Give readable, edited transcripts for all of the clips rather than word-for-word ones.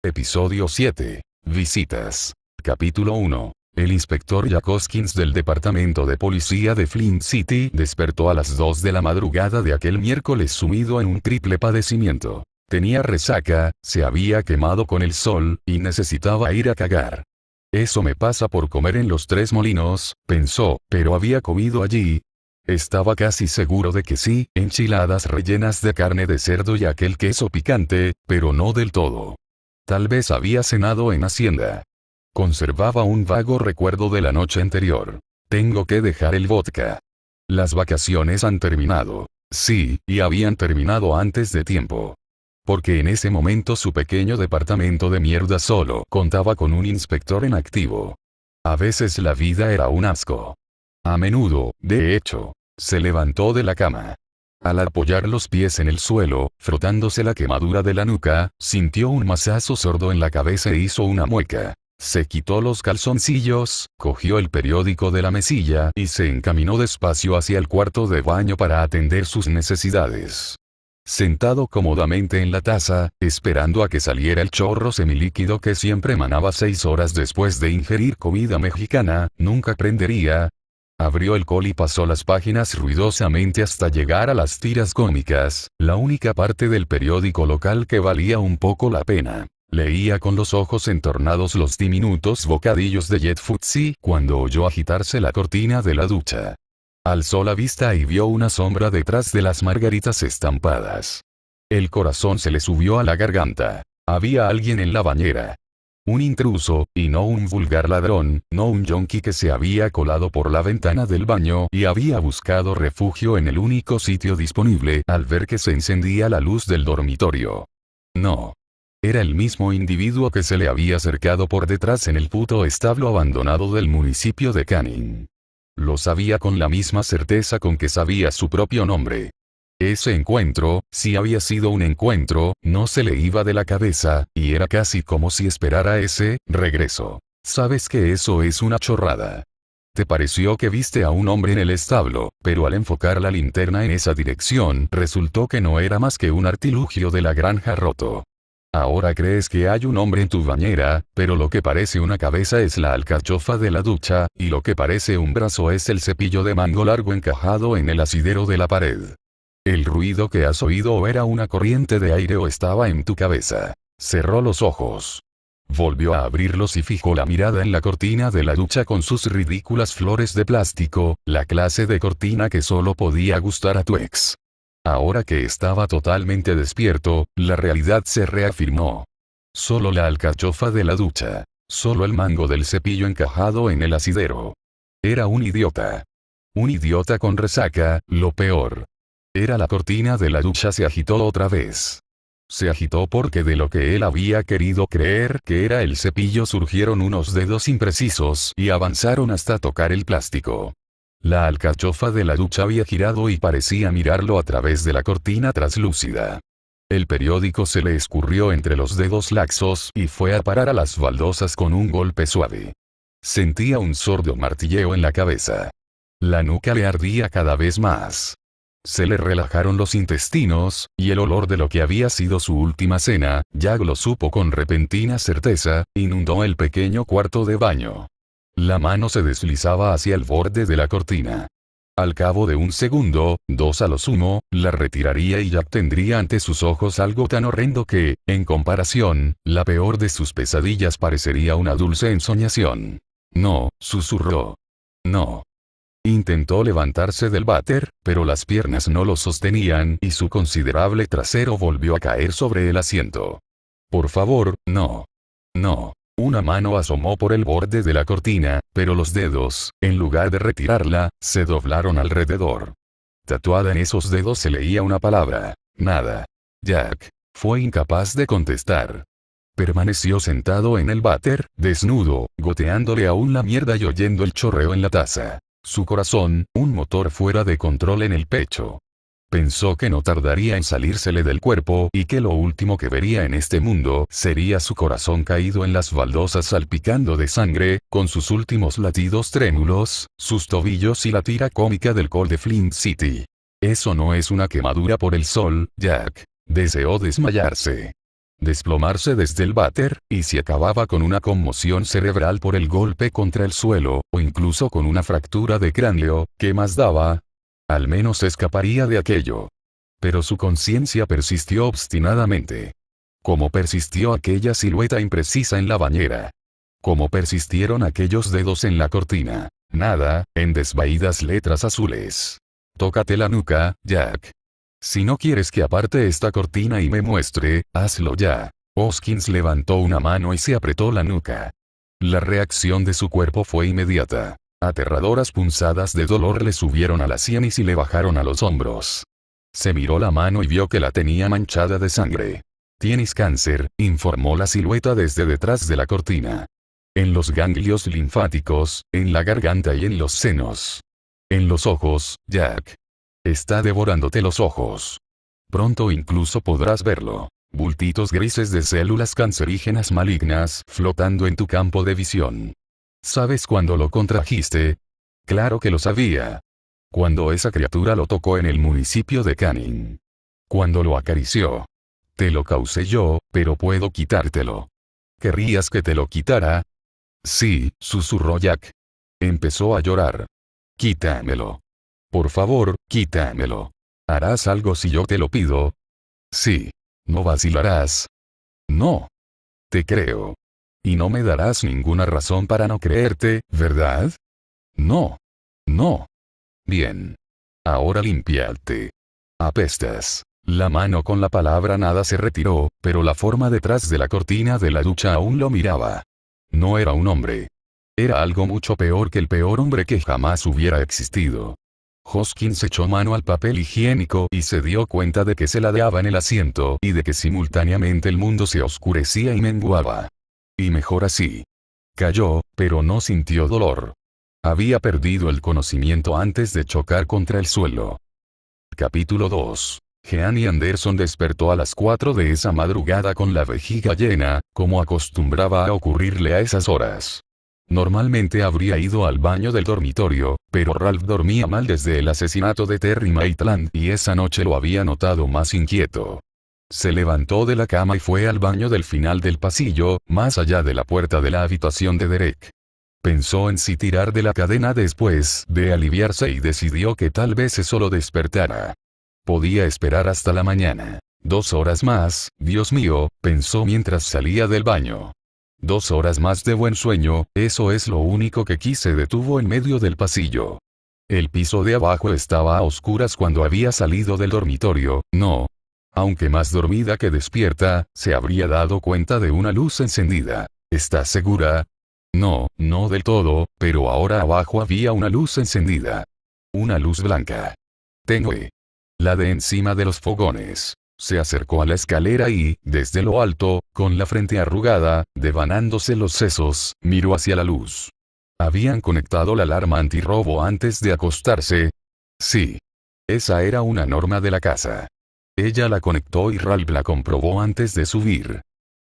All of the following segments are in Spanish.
Episodio 7. Visitas. Capítulo 1. El inspector Jack Hoskins del Departamento de Policía de Flint City despertó a las 2 de la madrugada de aquel miércoles sumido en un triple padecimiento. Tenía resaca, se había quemado con el sol, y necesitaba ir a cagar. Eso me pasa por comer en los Tres Molinos, pensó, pero había comido allí. Estaba casi seguro de que sí, enchiladas rellenas de carne de cerdo y aquel queso picante, pero no del todo. Tal vez había cenado en Hacienda. Conservaba un vago recuerdo de la noche anterior. Tengo que dejar el vodka. Las vacaciones han terminado. Sí, y habían terminado antes de tiempo. Porque en ese momento su pequeño departamento de mierda solo contaba con un inspector en activo. A veces la vida era un asco. A menudo, de hecho, se levantó de la cama. Al apoyar los pies en el suelo, frotándose la quemadura de la nuca, sintió un mazazo sordo en la cabeza e hizo una mueca. Se quitó los calzoncillos, cogió el periódico de la mesilla y se encaminó despacio hacia el cuarto de baño para atender sus necesidades. Sentado cómodamente en la taza, esperando a que saliera el chorro semilíquido que siempre emanaba 6 horas después de ingerir comida mexicana, nunca prendería. Abrió el col y pasó las páginas ruidosamente hasta llegar a las tiras cómicas, la única parte del periódico local que valía un poco la pena. Leía con los ojos entornados los diminutos bocadillos de Jet Futsi cuando oyó agitarse la cortina de la ducha. Alzó la vista y vio una sombra detrás de las margaritas estampadas. El corazón se le subió a la garganta. Había alguien en la bañera. Un intruso, y no un vulgar ladrón, no un yonki que se había colado por la ventana del baño y había buscado refugio en el único sitio disponible al ver que se encendía la luz del dormitorio. No. Era el mismo individuo que se le había acercado por detrás en el puto establo abandonado del municipio de Canning. Lo sabía con la misma certeza con que sabía su propio nombre. Ese encuentro, si había sido un encuentro, no se le iba de la cabeza, y era casi como si esperara ese regreso. Sabes que eso es una chorrada. Te pareció que viste a un hombre en el establo, pero al enfocar la linterna en esa dirección, resultó que no era más que un artilugio de la granja roto. Ahora crees que hay un hombre en tu bañera, pero lo que parece una cabeza es la alcachofa de la ducha, y lo que parece un brazo es el cepillo de mango largo encajado en el asidero de la pared. El ruido que has oído o era una corriente de aire o estaba en tu cabeza. Cerró los ojos. Volvió a abrirlos y fijó la mirada en la cortina de la ducha con sus ridículas flores de plástico, la clase de cortina que solo podía gustar a tu ex. Ahora que estaba totalmente despierto, la realidad se reafirmó. Solo la alcachofa de la ducha. Solo el mango del cepillo encajado en el asidero. Era un idiota. Un idiota con resaca, lo peor. Era la cortina de la ducha se agitó otra vez. Se agitó porque de lo que él había querido creer que era el cepillo surgieron unos dedos imprecisos y avanzaron hasta tocar el plástico. La alcachofa de la ducha había girado y parecía mirarlo a través de la cortina traslúcida. El periódico se le escurrió entre los dedos laxos y fue a parar a las baldosas con un golpe suave. Sentía un sordo martilleo en la cabeza. La nuca le ardía cada vez más. Se le relajaron los intestinos, y el olor de lo que había sido su última cena, Jack lo supo con repentina certeza, inundó el pequeño cuarto de baño. La mano se deslizaba hacia el borde de la cortina. Al cabo de un segundo, 2 a lo sumo, la retiraría y Jack tendría ante sus ojos algo tan horrendo que, en comparación, la peor de sus pesadillas parecería una dulce ensoñación. No, susurró. No. Intentó levantarse del váter, pero las piernas no lo sostenían y su considerable trasero volvió a caer sobre el asiento. Por favor, no. No. Una mano asomó por el borde de la cortina, pero los dedos, en lugar de retirarla, se doblaron alrededor. Tatuada en esos dedos se leía una palabra. Nada. Jack fue incapaz de contestar. Permaneció sentado en el váter, desnudo, goteándole aún la mierda y oyendo el chorreo en la taza. Su corazón, un motor fuera de control en el pecho. Pensó que no tardaría en salírsele del cuerpo y que lo último que vería en este mundo sería su corazón caído en las baldosas salpicando de sangre, con sus últimos latidos trémulos, sus tobillos y la tira cómica del col de Flint City. Eso no es una quemadura por el sol, Jack. Deseó desmayarse. desplomarse desde el váter, y si acababa con una conmoción cerebral por el golpe contra el suelo, o incluso con una fractura de cráneo, ¿qué más daba? Al menos escaparía de aquello. Pero su conciencia persistió obstinadamente. Como persistió aquella silueta imprecisa en la bañera. Como persistieron aquellos dedos en la cortina. Nada, en desvaídas letras azules. Tócate la nuca, Jack. Si no quieres que aparte esta cortina y me muestre, hazlo ya. Hoskins levantó una mano y se apretó la nuca. La reacción de su cuerpo fue inmediata. Aterradoras punzadas de dolor le subieron a la sien y le bajaron a los hombros. Se miró la mano y vio que la tenía manchada de sangre. Tienes cáncer, informó la silueta desde detrás de la cortina. En los ganglios linfáticos, en la garganta y en los senos. En los ojos, Jack. Está devorándote los ojos. Pronto incluso podrás verlo. Bultitos grises de células cancerígenas malignas flotando en tu campo de visión. ¿Sabes cuándo lo contrajiste? Claro que lo sabía. Cuando esa criatura lo tocó en el municipio de Canning. Cuando lo acarició. Te lo causé yo, pero puedo quitártelo. ¿Querrías que te lo quitara? Sí, susurró Jack. Empezó a llorar. Quítamelo. Por favor, quítamelo. ¿Harás algo si yo te lo pido? Sí. ¿No vacilarás? No. Te creo. Y no me darás ninguna razón para no creerte, ¿verdad? No. No. Bien. Ahora límpiate. Apestas. La mano con la palabra nada se retiró, pero la forma detrás de la cortina de la ducha aún lo miraba. No era un hombre. Era algo mucho peor que el peor hombre que jamás hubiera existido. Hoskins echó mano al papel higiénico y se dio cuenta de que se ladeaba en el asiento y de que simultáneamente el mundo se oscurecía y menguaba. Y mejor así. Cayó, pero no sintió dolor. Había perdido el conocimiento antes de chocar contra el suelo. Capítulo 2. Jeannie Anderson despertó a las 4 de esa madrugada con la vejiga llena, como acostumbraba a ocurrirle a esas horas. Normalmente habría ido al baño del dormitorio, pero Ralph dormía mal desde el asesinato de Terry Maitland y esa noche lo había notado más inquieto. Se levantó de la cama y fue al baño del final del pasillo, más allá de la puerta de la habitación de Derek. Pensó en si tirar de la cadena después de aliviarse y decidió que tal vez eso lo despertara. Podía esperar hasta la mañana. 2 horas más, Dios mío, pensó mientras salía del baño. 2 horas más de buen sueño, eso es lo único que se detuvo en medio del pasillo. El piso de abajo estaba a oscuras cuando había salido del dormitorio, no. Aunque más dormida que despierta, se habría dado cuenta de una luz encendida. ¿Estás segura? No, no del todo, pero ahora abajo había una luz encendida. Una luz blanca. Tenue. La de encima de los fogones. Se acercó a la escalera y, desde lo alto, con la frente arrugada, devanándose los sesos, miró hacia la luz. ¿Habían conectado la alarma antirrobo antes de acostarse? Sí. Esa era una norma de la casa. Ella la conectó y Ralph la comprobó antes de subir.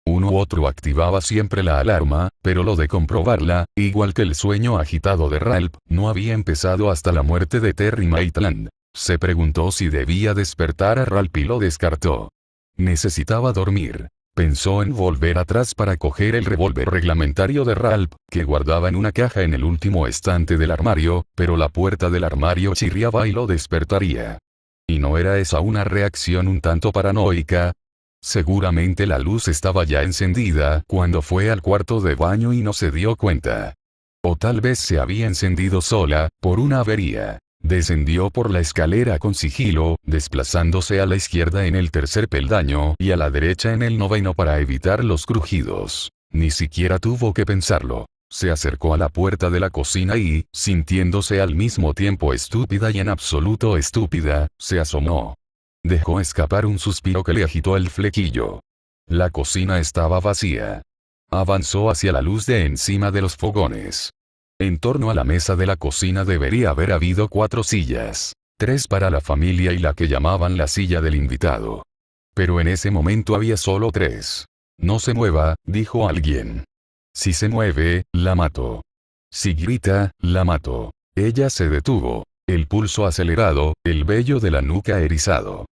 Uno u otro activaba siempre la alarma, pero lo de comprobarla, igual que el sueño agitado de Ralph, no había empezado hasta la muerte de Terry Maitland. Se preguntó si debía despertar a Ralph y lo descartó. Necesitaba dormir. Pensó en volver atrás para coger el revólver reglamentario de Ralph, que guardaba en una caja en el último estante del armario, pero la puerta del armario chirriaba y lo despertaría. ¿Y no era esa una reacción un tanto paranoica? Seguramente la luz estaba ya encendida cuando fue al cuarto de baño y no se dio cuenta. O tal vez se había encendido sola, por una avería. Descendió por la escalera con sigilo, desplazándose a la izquierda en el 3er peldaño y a la derecha en el 9º para evitar los crujidos. Ni siquiera tuvo que pensarlo. Se acercó a la puerta de la cocina y, sintiéndose al mismo tiempo estúpida y en absoluto estúpida, se asomó. Dejó escapar un suspiro que le agitó el flequillo. La cocina estaba vacía. Avanzó hacia la luz de encima de los fogones. En torno a la mesa de la cocina debería haber habido 4 sillas. 3 para la familia y la que llamaban la silla del invitado. Pero en ese momento había solo 3. No se mueva, dijo alguien. Si se mueve, la mato. Si grita, la mato. Ella se detuvo. El pulso acelerado, el vello de la nuca erizado.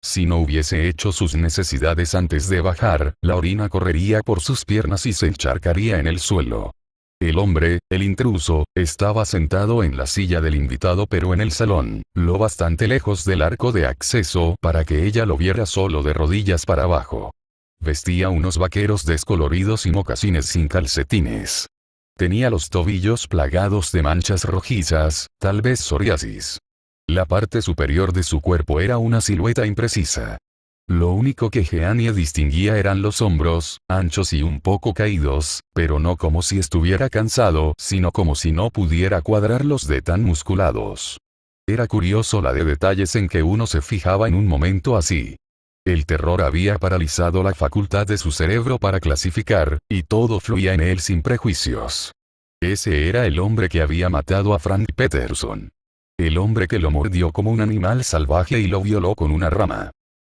Si no hubiese hecho sus necesidades antes de bajar, la orina correría por sus piernas y se encharcaría en el suelo. El hombre, el intruso, estaba sentado en la silla del invitado pero en el salón, lo bastante lejos del arco de acceso para que ella lo viera solo de rodillas para abajo. Vestía unos vaqueros descoloridos y mocasines sin calcetines. Tenía los tobillos plagados de manchas rojizas, tal vez psoriasis. La parte superior de su cuerpo era una silueta imprecisa. Lo único que Jeannie distinguía eran los hombros, anchos y un poco caídos, pero no como si estuviera cansado, sino como si no pudiera cuadrarlos de tan musculados. Era curioso la de detalles en que uno se fijaba en un momento así. El terror había paralizado la facultad de su cerebro para clasificar, y todo fluía en él sin prejuicios. Ese era el hombre que había matado a Frank Peterson. El hombre que lo mordió como un animal salvaje y lo violó con una rama.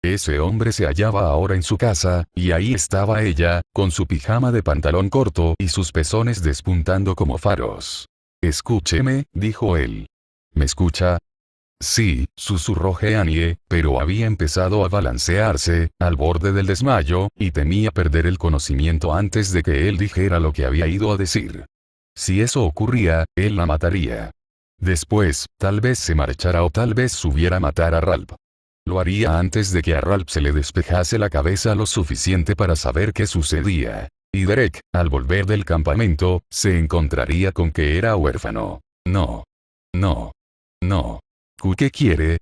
Ese hombre se hallaba ahora en su casa, y ahí estaba ella, con su pijama de pantalón corto y sus pezones despuntando como faros. «Escúcheme», dijo él. «¿Me escucha?» «Sí», susurró Jeannie, pero había empezado a balancearse, al borde del desmayo, y temía perder el conocimiento antes de que él dijera lo que había ido a decir. Si eso ocurría, él la mataría. Después, tal vez se marchara o tal vez subiera a matar a Ralph. Lo haría antes de que a Ralph se le despejase la cabeza lo suficiente para saber qué sucedía. Y Derek, al volver del campamento, se encontraría con que era huérfano. No. No. No. ¿Qué quiere?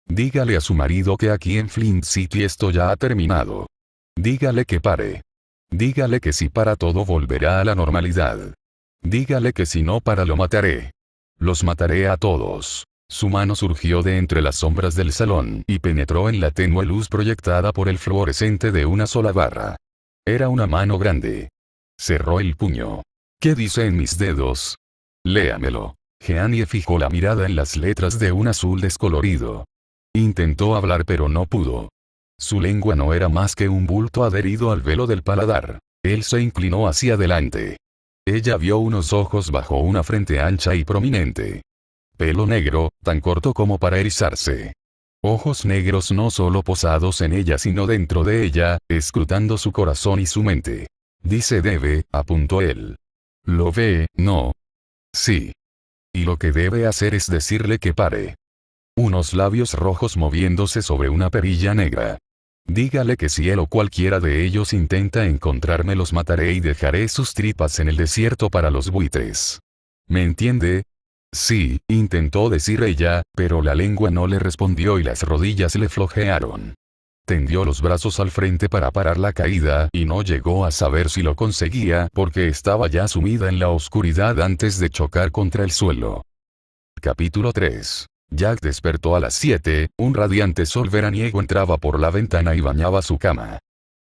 Dígale a su marido que aquí en Flint City esto ya ha terminado. Dígale que pare. Dígale que si para todo volverá a la normalidad. Dígale que si no para lo mataré. Los mataré a todos. Su mano surgió de entre las sombras del salón y penetró en la tenue luz proyectada por el fluorescente de una sola barra. Era una mano grande. Cerró el puño. ¿Qué dice en mis dedos? Léamelo. Jeannie fijó la mirada en las letras de un azul descolorido. Intentó hablar pero no pudo. Su lengua no era más que un bulto adherido al velo del paladar. Él se inclinó hacia adelante. Ella vio unos ojos bajo una frente ancha y prominente. Pelo negro, tan corto como para erizarse. Ojos negros no solo posados en ella sino dentro de ella, escrutando su corazón y su mente. Dice debe, apuntó él. ¿Lo ve, no? Sí. Y lo que debe hacer es decirle que pare. Unos labios rojos moviéndose sobre una perilla negra. Dígale que si él o cualquiera de ellos intenta encontrarme los mataré y dejaré sus tripas en el desierto para los buitres. ¿Me entiende? Sí, intentó decir ella, pero la lengua no le respondió y las rodillas le flojearon. Tendió los brazos al frente para parar la caída y no llegó a saber si lo conseguía porque estaba ya sumida en la oscuridad antes de chocar contra el suelo. Capítulo 3. Jack despertó a las 7, un radiante sol veraniego entraba por la ventana y bañaba su cama.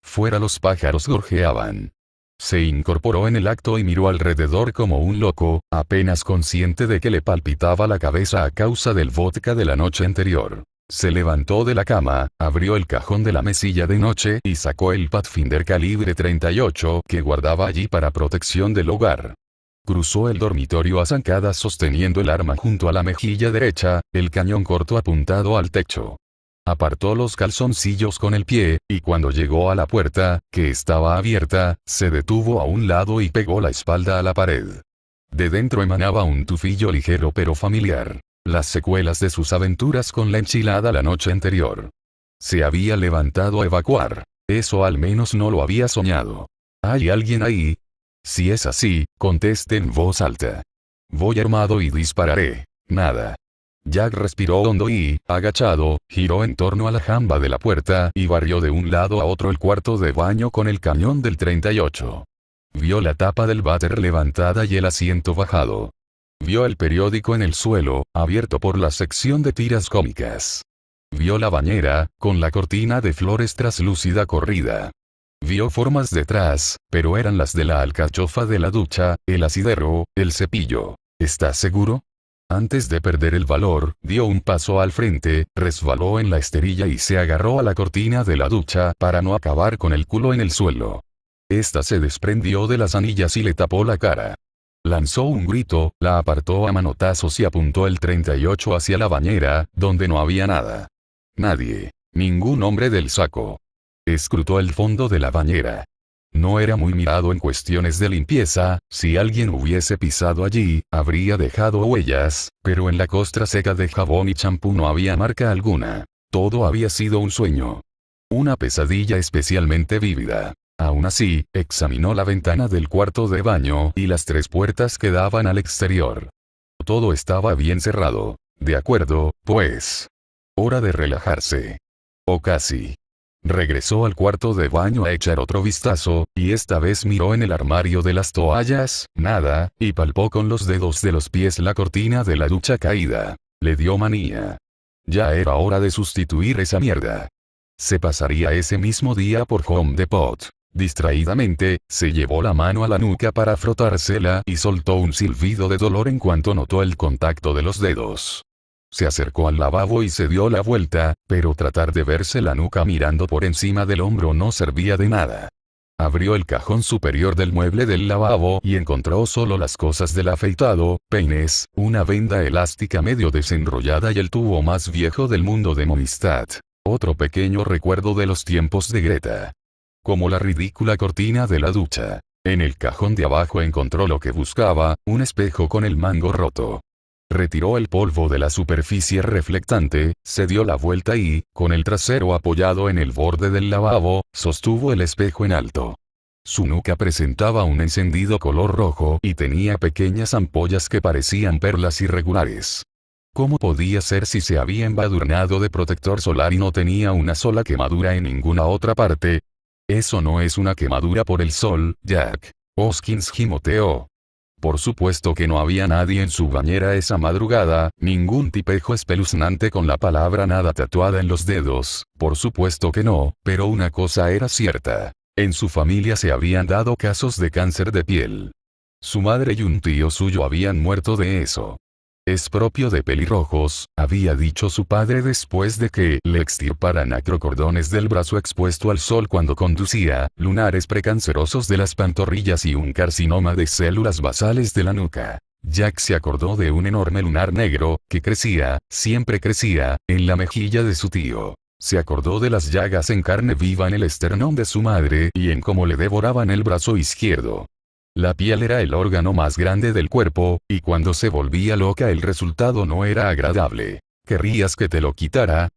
Fuera los pájaros gorjeaban. Se incorporó en el acto y miró alrededor como un loco, apenas consciente de que le palpitaba la cabeza a causa del vodka de la noche anterior. Se levantó de la cama, abrió el cajón de la mesilla de noche y sacó el Pathfinder calibre 38 que guardaba allí para protección del hogar. Cruzó el dormitorio a zancadas sosteniendo el arma junto a la mejilla derecha, el cañón corto apuntado al techo. Apartó los calzoncillos con el pie, y cuando llegó a la puerta, que estaba abierta, se detuvo a un lado y pegó la espalda a la pared. De dentro emanaba un tufillo ligero pero familiar. Las secuelas de sus aventuras con la enchilada la noche anterior. Se había levantado a evacuar. Eso al menos no lo había soñado. ¿Hay alguien ahí? Si es así, conteste en voz alta. Voy armado y dispararé. Nada. Jack respiró hondo y, agachado, giró en torno a la jamba de la puerta y barrió de un lado a otro el cuarto de baño con el cañón del 38. Vio la tapa del váter levantada y el asiento bajado. Vio el periódico en el suelo, abierto por la sección de tiras cómicas. Vio la bañera, con la cortina de flores traslúcida corrida. Vio formas detrás, pero eran las de la alcachofa de la ducha, el asidero, el cepillo. ¿Estás seguro? Antes de perder el valor, dio un paso al frente, resbaló en la esterilla y se agarró a la cortina de la ducha para no acabar con el culo en el suelo. Esta se desprendió de las anillas y le tapó la cara. Lanzó un grito, la apartó a manotazos y apuntó el 38 hacia la bañera, donde no había nada. Nadie. Ningún hombre del saco. Escrutó el fondo de la bañera. No era muy mirado en cuestiones de limpieza, si alguien hubiese pisado allí, habría dejado huellas, pero en la costra seca de jabón y champú no había marca alguna. Todo había sido un sueño. Una pesadilla especialmente vívida. Aún así, examinó la ventana del cuarto de baño y las 3 puertas que daban al exterior. Todo estaba bien cerrado. De acuerdo, pues. Hora de relajarse. O casi. Regresó al cuarto de baño a echar otro vistazo, y esta vez miró en el armario de las toallas, nada, y palpó con los dedos de los pies la cortina de la ducha caída. Le dio manía. Ya era hora de sustituir esa mierda. Se pasaría ese mismo día por Home Depot. Distraídamente, se llevó la mano a la nuca para frotársela y soltó un silbido de dolor en cuanto notó el contacto de los dedos. Se acercó al lavabo y se dio la vuelta, pero tratar de verse la nuca mirando por encima del hombro no servía de nada. Abrió el cajón superior del mueble del lavabo y encontró solo las cosas del afeitado, peines, una venda elástica medio desenrollada y el tubo más viejo del mundo de Mondstadt. Otro pequeño recuerdo de los tiempos de Greta. Como la ridícula cortina de la ducha. En el cajón de abajo encontró lo que buscaba, un espejo con el mango roto. Retiró el polvo de la superficie reflectante, se dio la vuelta y, con el trasero apoyado en el borde del lavabo, sostuvo el espejo en alto. Su nuca presentaba un encendido color rojo y tenía pequeñas ampollas que parecían perlas irregulares. ¿Cómo podía ser si se había embadurnado de protector solar y no tenía una sola quemadura en ninguna otra parte? Eso no es una quemadura por el sol, Jack. Hoskins gimoteó. Por supuesto que no había nadie en su bañera esa madrugada, ningún tipejo espeluznante con la palabra nada tatuada en los dedos, por supuesto que no, pero una cosa era cierta. En su familia se habían dado casos de cáncer de piel. Su madre y un tío suyo habían muerto de eso. Es propio de pelirrojos, había dicho su padre después de que le extirparan acrocordones del brazo expuesto al sol cuando conducía, lunares precancerosos de las pantorrillas y un carcinoma de células basales de la nuca. Jack se acordó de un enorme lunar negro, que crecía, siempre crecía, en la mejilla de su tío. Se acordó de las llagas en carne viva en el esternón de su madre y en cómo le devoraban el brazo izquierdo. La piel era el órgano más grande del cuerpo, y cuando se volvía loca el resultado no era agradable. ¿Querrías que te lo quitara?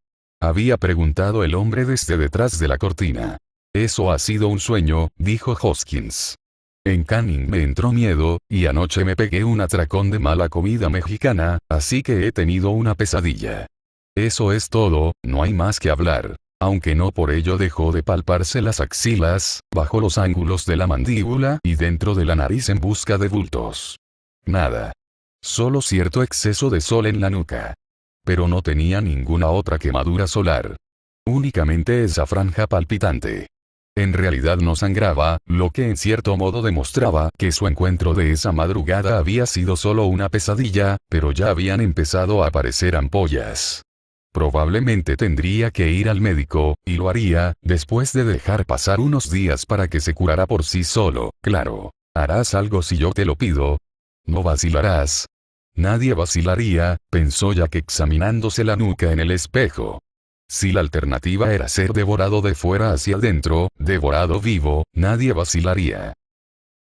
Había preguntado el hombre desde detrás de la cortina. Eso ha sido un sueño, dijo Hoskins. En Canning me entró miedo, y anoche me pegué un atracón de mala comida mexicana, así que he tenido una pesadilla. Eso es todo, no hay más que hablar. Aunque no por ello dejó de palparse las axilas, bajo los ángulos de la mandíbula y dentro de la nariz en busca de bultos. Nada. Solo cierto exceso de sol en la nuca. Pero no tenía ninguna otra quemadura solar. Únicamente esa franja palpitante. En realidad no sangraba, lo que en cierto modo demostraba que su encuentro de esa madrugada había sido solo una pesadilla, pero ya habían empezado a aparecer ampollas. Probablemente tendría que ir al médico, y lo haría, después de dejar pasar unos días para que se curara por sí solo, claro. ¿Harás algo si yo te lo pido? ¿No vacilarás? Nadie vacilaría, pensó Jack examinándose la nuca en el espejo. Si la alternativa era ser devorado de fuera hacia adentro, devorado vivo, nadie vacilaría.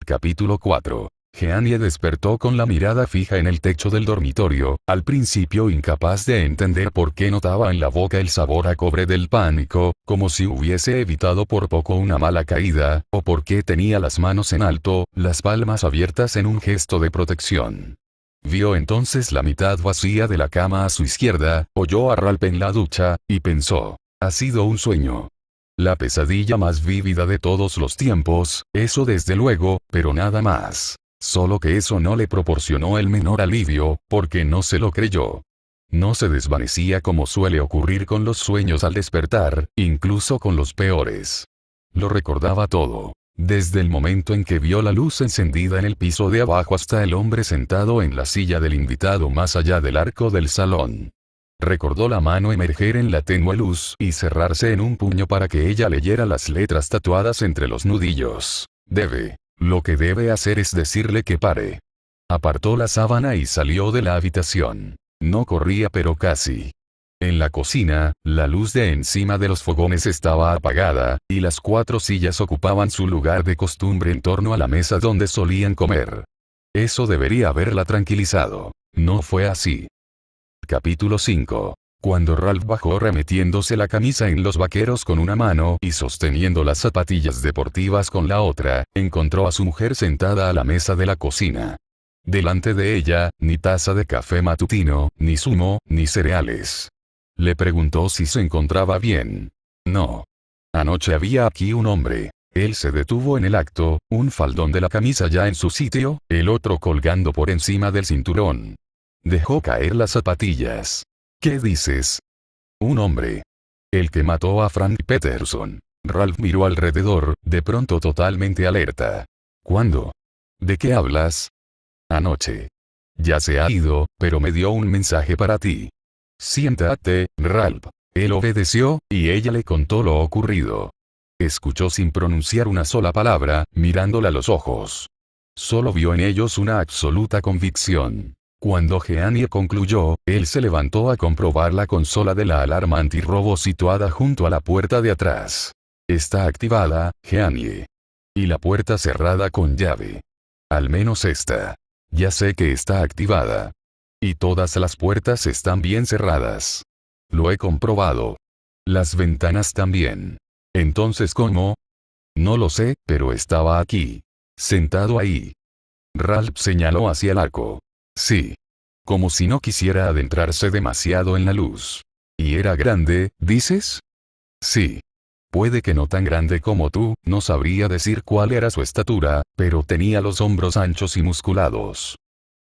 Capítulo 4. Jeannie despertó con la mirada fija en el techo del dormitorio, al principio incapaz de entender por qué notaba en la boca el sabor a cobre del pánico, como si hubiese evitado por poco una mala caída, o por qué tenía las manos en alto, las palmas abiertas en un gesto de protección. Vio entonces la mitad vacía de la cama a su izquierda, oyó a Ralph en la ducha, y pensó, ha sido un sueño. La pesadilla más vívida de todos los tiempos, eso desde luego, pero nada más. Solo que eso no le proporcionó el menor alivio, porque no se lo creyó. No se desvanecía como suele ocurrir con los sueños al despertar, incluso con los peores. Lo recordaba todo. Desde el momento en que vio la luz encendida en el piso de abajo hasta el hombre sentado en la silla del invitado más allá del arco del salón. Recordó la mano emerger en la tenue luz y cerrarse en un puño para que ella leyera las letras tatuadas entre los nudillos. Lo que debe hacer es decirle que pare. Apartó la sábana y salió de la habitación. No corría pero casi. En la cocina, la luz de encima de los fogones estaba apagada, y las 4 sillas ocupaban su lugar de costumbre en torno a la mesa donde solían comer. Eso debería haberla tranquilizado. No fue así. Capítulo 5. Cuando Ralph bajó remetiéndose la camisa en los vaqueros con una mano y sosteniendo las zapatillas deportivas con la otra, encontró a su mujer sentada a la mesa de la cocina. Delante de ella, ni taza de café matutino, ni zumo, ni cereales. Le preguntó si se encontraba bien. No. Anoche había aquí un hombre. Él se detuvo en el acto, un faldón de la camisa ya en su sitio, el otro colgando por encima del cinturón. Dejó caer las zapatillas. ¿Qué dices? Un hombre. El que mató a Frank Peterson. Ralph miró alrededor, de pronto totalmente alerta. ¿Cuándo? ¿De qué hablas? Anoche. Ya se ha ido, pero me dio un mensaje para ti. Siéntate, Ralph. Él obedeció, y ella le contó lo ocurrido. Escuchó sin pronunciar una sola palabra, mirándola a los ojos. Solo vio en ellos una absoluta convicción. Cuando Jeanie concluyó, él se levantó a comprobar la consola de la alarma antirrobo situada junto a la puerta de atrás. Está activada, Jeanie. Y la puerta cerrada con llave. Al menos esta. Ya sé que está activada. Y todas las puertas están bien cerradas. Lo he comprobado. Las ventanas también. Entonces, ¿cómo? No lo sé, pero estaba aquí. Sentado ahí. Ralph señaló hacia el arco. Sí. Como si no quisiera adentrarse demasiado en la luz. ¿Y era grande, dices? Sí. Puede que no tan grande como tú, no sabría decir cuál era su estatura, pero tenía los hombros anchos y musculados.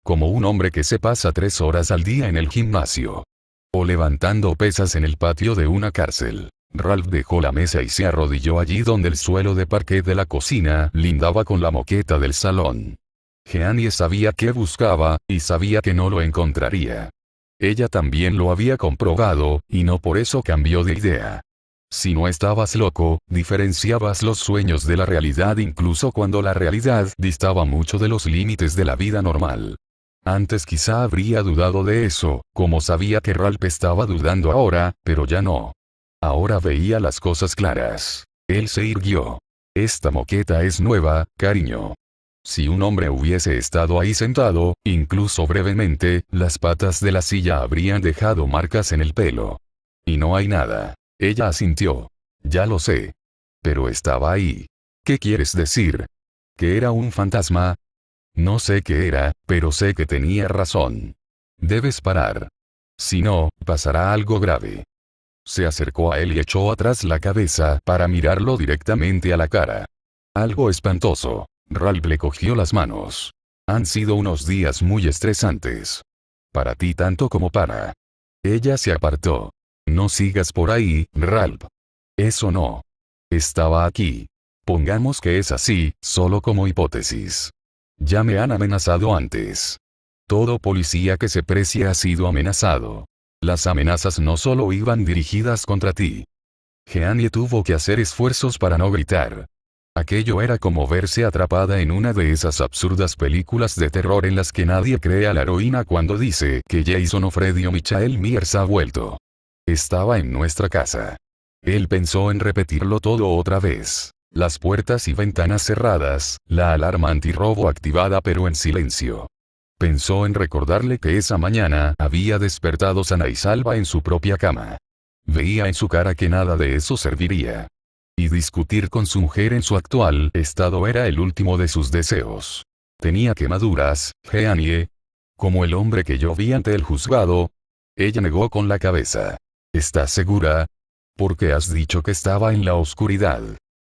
Como un hombre que se pasa 3 horas al día en el gimnasio. O levantando pesas en el patio de una cárcel. Ralph dejó la mesa y se arrodilló allí donde el suelo de parquet de la cocina lindaba con la moqueta del salón. Jeanie sabía qué buscaba, y sabía que no lo encontraría. Ella también lo había comprobado, y no por eso cambió de idea. Si no estabas loco, diferenciabas los sueños de la realidad incluso cuando la realidad distaba mucho de los límites de la vida normal. Antes quizá habría dudado de eso, como sabía que Ralph estaba dudando ahora, pero ya no. Ahora veía las cosas claras. Él se irguió. Esta moqueta es nueva, cariño. Si un hombre hubiese estado ahí sentado, incluso brevemente, las patas de la silla habrían dejado marcas en el pelo. Y no hay nada. Ella asintió. Ya lo sé. Pero estaba ahí. ¿Qué quieres decir? ¿Que era un fantasma? No sé qué era, pero sé que tenía razón. Debes parar. Si no, pasará algo grave. Se acercó a él y echó atrás la cabeza para mirarlo directamente a la cara. Algo espantoso. Ralph le cogió las manos. Han sido unos días muy estresantes. Para ti tanto como para. Ella se apartó. No sigas por ahí, Ralph. Eso no. Estaba aquí. Pongamos que es así, solo como hipótesis. Ya me han amenazado antes. Todo policía que se precie ha sido amenazado. Las amenazas no solo iban dirigidas contra ti. Jeanie tuvo que hacer esfuerzos para no gritar. Aquello era como verse atrapada en una de esas absurdas películas de terror en las que nadie cree a la heroína cuando dice que Jason o Freddy o Michael Myers ha vuelto. Estaba en nuestra casa. Él pensó en repetirlo todo otra vez. Las puertas y ventanas cerradas, la alarma antirrobo activada pero en silencio. Pensó en recordarle que esa mañana había despertado sana y salva en su propia cama. Veía en su cara que nada de eso serviría. Y discutir con su mujer en su actual estado era el último de sus deseos. Tenía quemaduras, Jeanie. Como el hombre que yo vi ante el juzgado. Ella negó con la cabeza. ¿Estás segura? Porque has dicho que estaba en la oscuridad.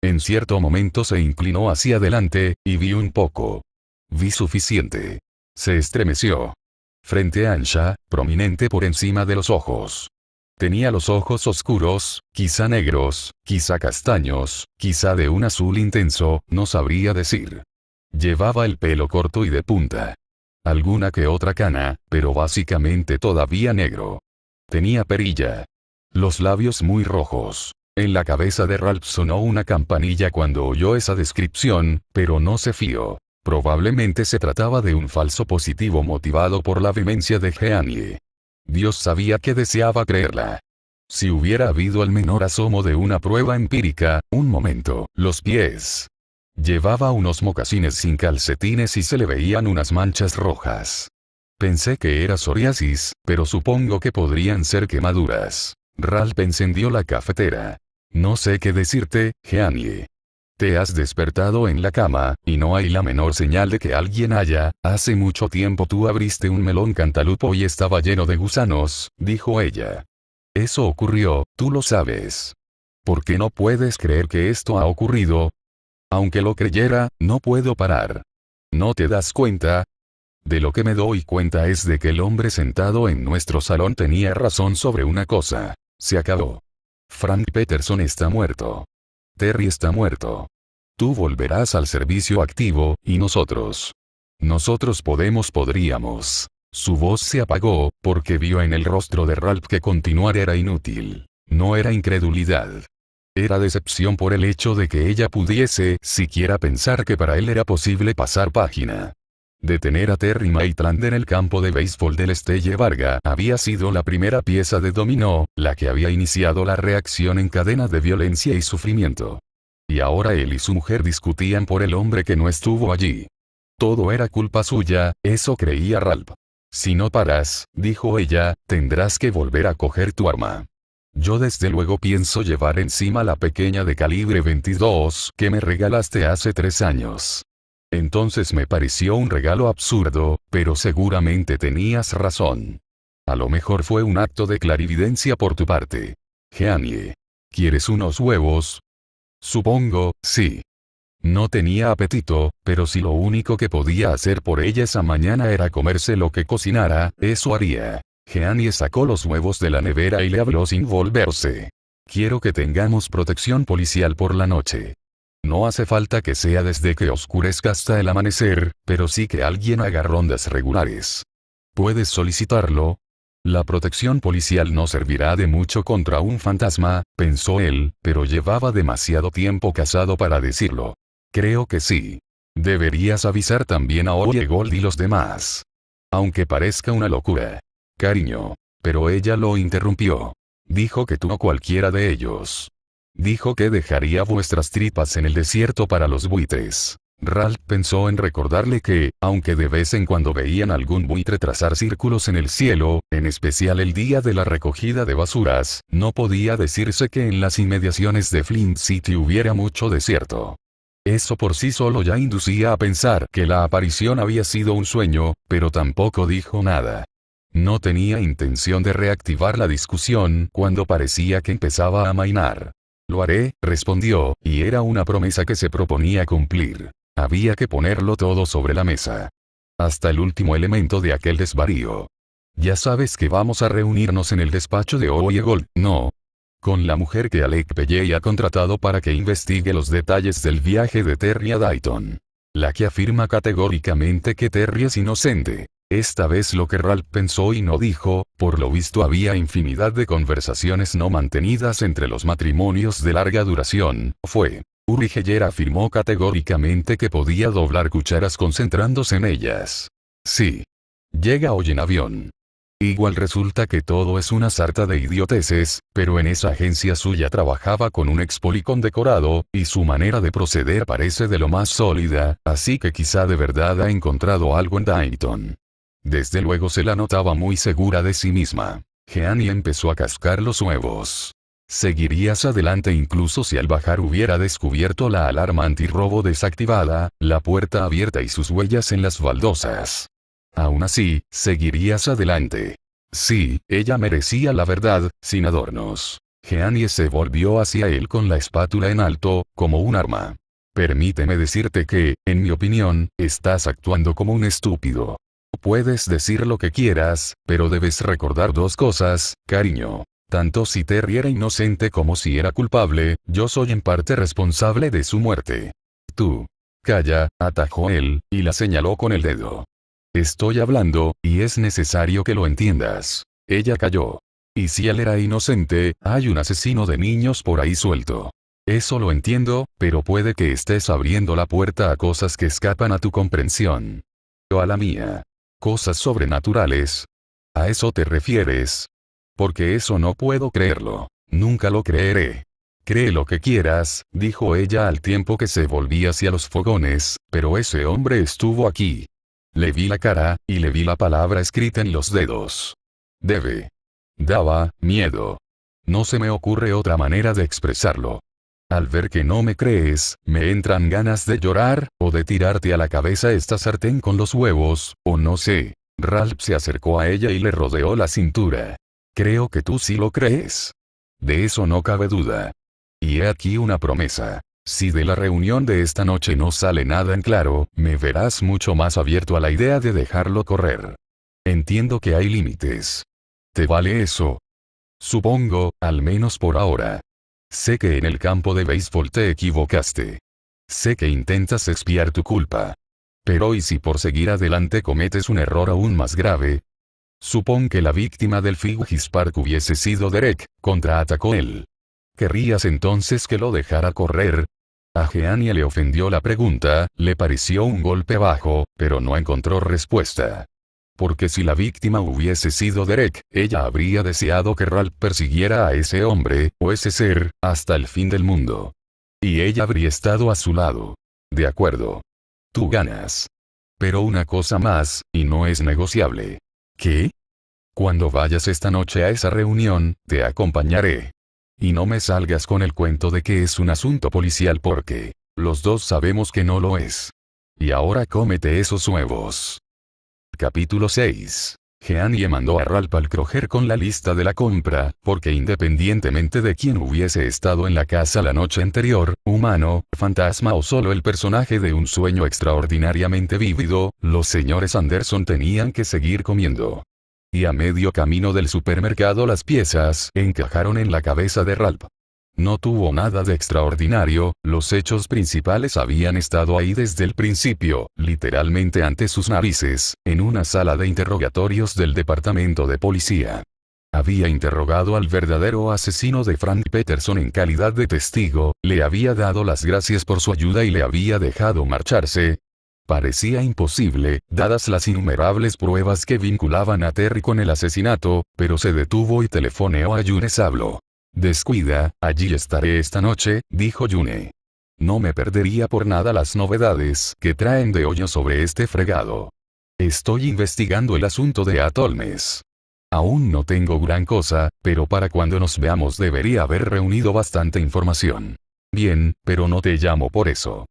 En cierto momento se inclinó hacia adelante, y vi un poco. Vi suficiente. Se estremeció. Frente ancha, prominente por encima de los ojos. Tenía los ojos oscuros, quizá negros, quizá castaños, quizá de un azul intenso, no sabría decir. Llevaba el pelo corto y de punta. Alguna que otra cana, pero básicamente todavía negro. Tenía perilla. Los labios muy rojos. En la cabeza de Ralph sonó una campanilla cuando oyó esa descripción, pero no se fió. Probablemente se trataba de un falso positivo motivado por la vehemencia de Jeanie. Dios sabía que deseaba creerla. Si hubiera habido el menor asomo de una prueba empírica, un momento, los pies. Llevaba unos mocasines sin calcetines y se le veían unas manchas rojas. Pensé que era psoriasis, pero supongo que podrían ser quemaduras. Ralph encendió la cafetera. No sé qué decirte, Jeanie. Te has despertado en la cama, y no hay la menor señal de que alguien haya. Hace mucho tiempo tú abriste un melón cantalupo y estaba lleno de gusanos, dijo ella. Eso ocurrió, tú lo sabes. ¿Por qué no puedes creer que esto ha ocurrido? Aunque lo creyera, no puedo parar. ¿No te das cuenta? De lo que me doy cuenta es de que el hombre sentado en nuestro salón tenía razón sobre una cosa. Se acabó. Frank Peterson está muerto. Terry está muerto. Tú volverás al servicio activo, y nosotros. Nosotros podríamos. Su voz se apagó, porque vio en el rostro de Ralph que continuar era inútil. No era incredulidad. Era decepción por el hecho de que ella pudiese siquiera pensar que para él era posible pasar página. Detener a Terry Maitland en el campo de béisbol del Stella Varga había sido la primera pieza de dominó, la que había iniciado la reacción en cadena de violencia y sufrimiento. Y ahora él y su mujer discutían por el hombre que no estuvo allí. Todo era culpa suya, eso creía Ralph. Si no paras, dijo ella, tendrás que volver a coger tu arma. Yo desde luego pienso llevar encima la pequeña de calibre 22 que me regalaste hace 3 años. Entonces me pareció un regalo absurdo, pero seguramente tenías razón. A lo mejor fue un acto de clarividencia por tu parte. Jeanie. ¿Quieres unos huevos? Supongo, sí. No tenía apetito, pero si lo único que podía hacer por ella esa mañana era comerse lo que cocinara, eso haría. Jeanie sacó los huevos de la nevera y le habló sin volverse. Quiero que tengamos protección policial por la noche. No hace falta que sea desde que oscurezca hasta el amanecer, pero sí que alguien haga rondas regulares. ¿Puedes solicitarlo? La protección policial no servirá de mucho contra un fantasma, pensó él, pero llevaba demasiado tiempo casado para decirlo. Creo que sí. Deberías avisar también a Oye Gold y los demás. Aunque parezca una locura. Cariño. Pero ella lo interrumpió. Dijo que tú no cualquiera de ellos. Dijo que dejaría vuestras tripas en el desierto para los buitres. Ralph pensó en recordarle que, aunque de vez en cuando veían algún buitre trazar círculos en el cielo, en especial el día de la recogida de basuras, no podía decirse que en las inmediaciones de Flint City hubiera mucho desierto. Eso por sí solo ya inducía a pensar que la aparición había sido un sueño, pero tampoco dijo nada. No tenía intención de reactivar la discusión cuando parecía que empezaba a amainar. Lo haré, respondió, y era una promesa que se proponía cumplir. Había que ponerlo todo sobre la mesa. Hasta el último elemento de aquel desvarío. Ya sabes que vamos a reunirnos en el despacho de Oye Gold, ¿no? Con la mujer que Alec Pelley ha contratado para que investigue los detalles del viaje de Terry a Dayton. La que afirma categóricamente que Terry es inocente. Esta vez lo que Ralph pensó y no dijo, por lo visto había infinidad de conversaciones no mantenidas entre los matrimonios de larga duración, fue. Uri Geller afirmó categóricamente que podía doblar cucharas concentrándose en ellas. Sí. Llega hoy en avión. Igual resulta que todo es una sarta de idioteces, pero en esa agencia suya trabajaba con un expoli condecorado, y su manera de proceder parece de lo más sólida, así que quizá de verdad ha encontrado algo en Dayton. Desde luego se la notaba muy segura de sí misma. Jeannie empezó a cascar los huevos. Seguirías adelante incluso si al bajar hubiera descubierto la alarma antirrobo desactivada, la puerta abierta y sus huellas en las baldosas. Aún así, seguirías adelante. Sí, ella merecía la verdad, sin adornos. Jeannie se volvió hacia él con la espátula en alto, como un arma. Permíteme decirte que, en mi opinión, estás actuando como un estúpido. Puedes decir lo que quieras, pero debes recordar 2 cosas, cariño. Tanto si Terry era inocente como si era culpable, yo soy en parte responsable de su muerte. Tú. Calla, atajó él, y la señaló con el dedo. Estoy hablando, y es necesario que lo entiendas. Ella calló. Y si él era inocente, hay un asesino de niños por ahí suelto. Eso lo entiendo, pero puede que estés abriendo la puerta a cosas que escapan a tu comprensión. O a la mía. Cosas sobrenaturales. ¿A eso te refieres? Porque eso no puedo creerlo. Nunca lo creeré. Cree lo que quieras, dijo ella al tiempo que se volvía hacia los fogones, pero ese hombre estuvo aquí. Le vi la cara, y le vi la palabra escrita en los dedos. Daba miedo. No se me ocurre otra manera de expresarlo. Al ver que no me crees, me entran ganas de llorar, o de tirarte a la cabeza esta sartén con los huevos, o no sé. Ralph se acercó a ella y le rodeó la cintura. Creo que tú sí lo crees. De eso no cabe duda. Y he aquí una promesa. Si de la reunión de esta noche no sale nada en claro, me verás mucho más abierto a la idea de dejarlo correr. Entiendo que hay límites. ¿Te vale eso? Supongo, al menos por ahora. Sé que en el campo de béisbol te equivocaste. Sé que intentas expiar tu culpa. Pero ¿y si por seguir adelante cometes un error aún más grave? Supón que la víctima del Figis Park hubiese sido Derek, contraatacó él. ¿Querrías entonces que lo dejara correr? A Jeania le ofendió la pregunta, le pareció un golpe bajo, pero no encontró respuesta. Porque si la víctima hubiese sido Derek, ella habría deseado que Ralph persiguiera a ese hombre, o ese ser, hasta el fin del mundo. Y ella habría estado a su lado. De acuerdo. Tú ganas. Pero una cosa más, y no es negociable. ¿Qué? Cuando vayas esta noche a esa reunión, te acompañaré. Y no me salgas con el cuento de que es un asunto policial porque los dos sabemos que no lo es. Y ahora cómete esos huevos. Capítulo 6. Jeanie mandó a Ralph al Kroger con la lista de la compra, porque independientemente de quién hubiese estado en la casa la noche anterior, humano, fantasma o solo el personaje de un sueño extraordinariamente vívido, los señores Anderson tenían que seguir comiendo. Y a medio camino del supermercado las piezas encajaron en la cabeza de Ralph. No tuvo nada de extraordinario, los hechos principales habían estado ahí desde el principio, literalmente ante sus narices, en una sala de interrogatorios del departamento de policía. Había interrogado al verdadero asesino de Frank Peterson en calidad de testigo, le había dado las gracias por su ayuda y le había dejado marcharse. Parecía imposible, dadas las innumerables pruebas que vinculaban a Terry con el asesinato, pero se detuvo y telefoneó a June Sablo. Descuida, allí estaré esta noche, dijo June. No me perdería por nada las novedades que traen de hoyo sobre este fregado. Estoy investigando el asunto de Atolmes. Aún no tengo gran cosa, pero para cuando nos veamos debería haber reunido bastante información. Bien, pero no te llamo por eso.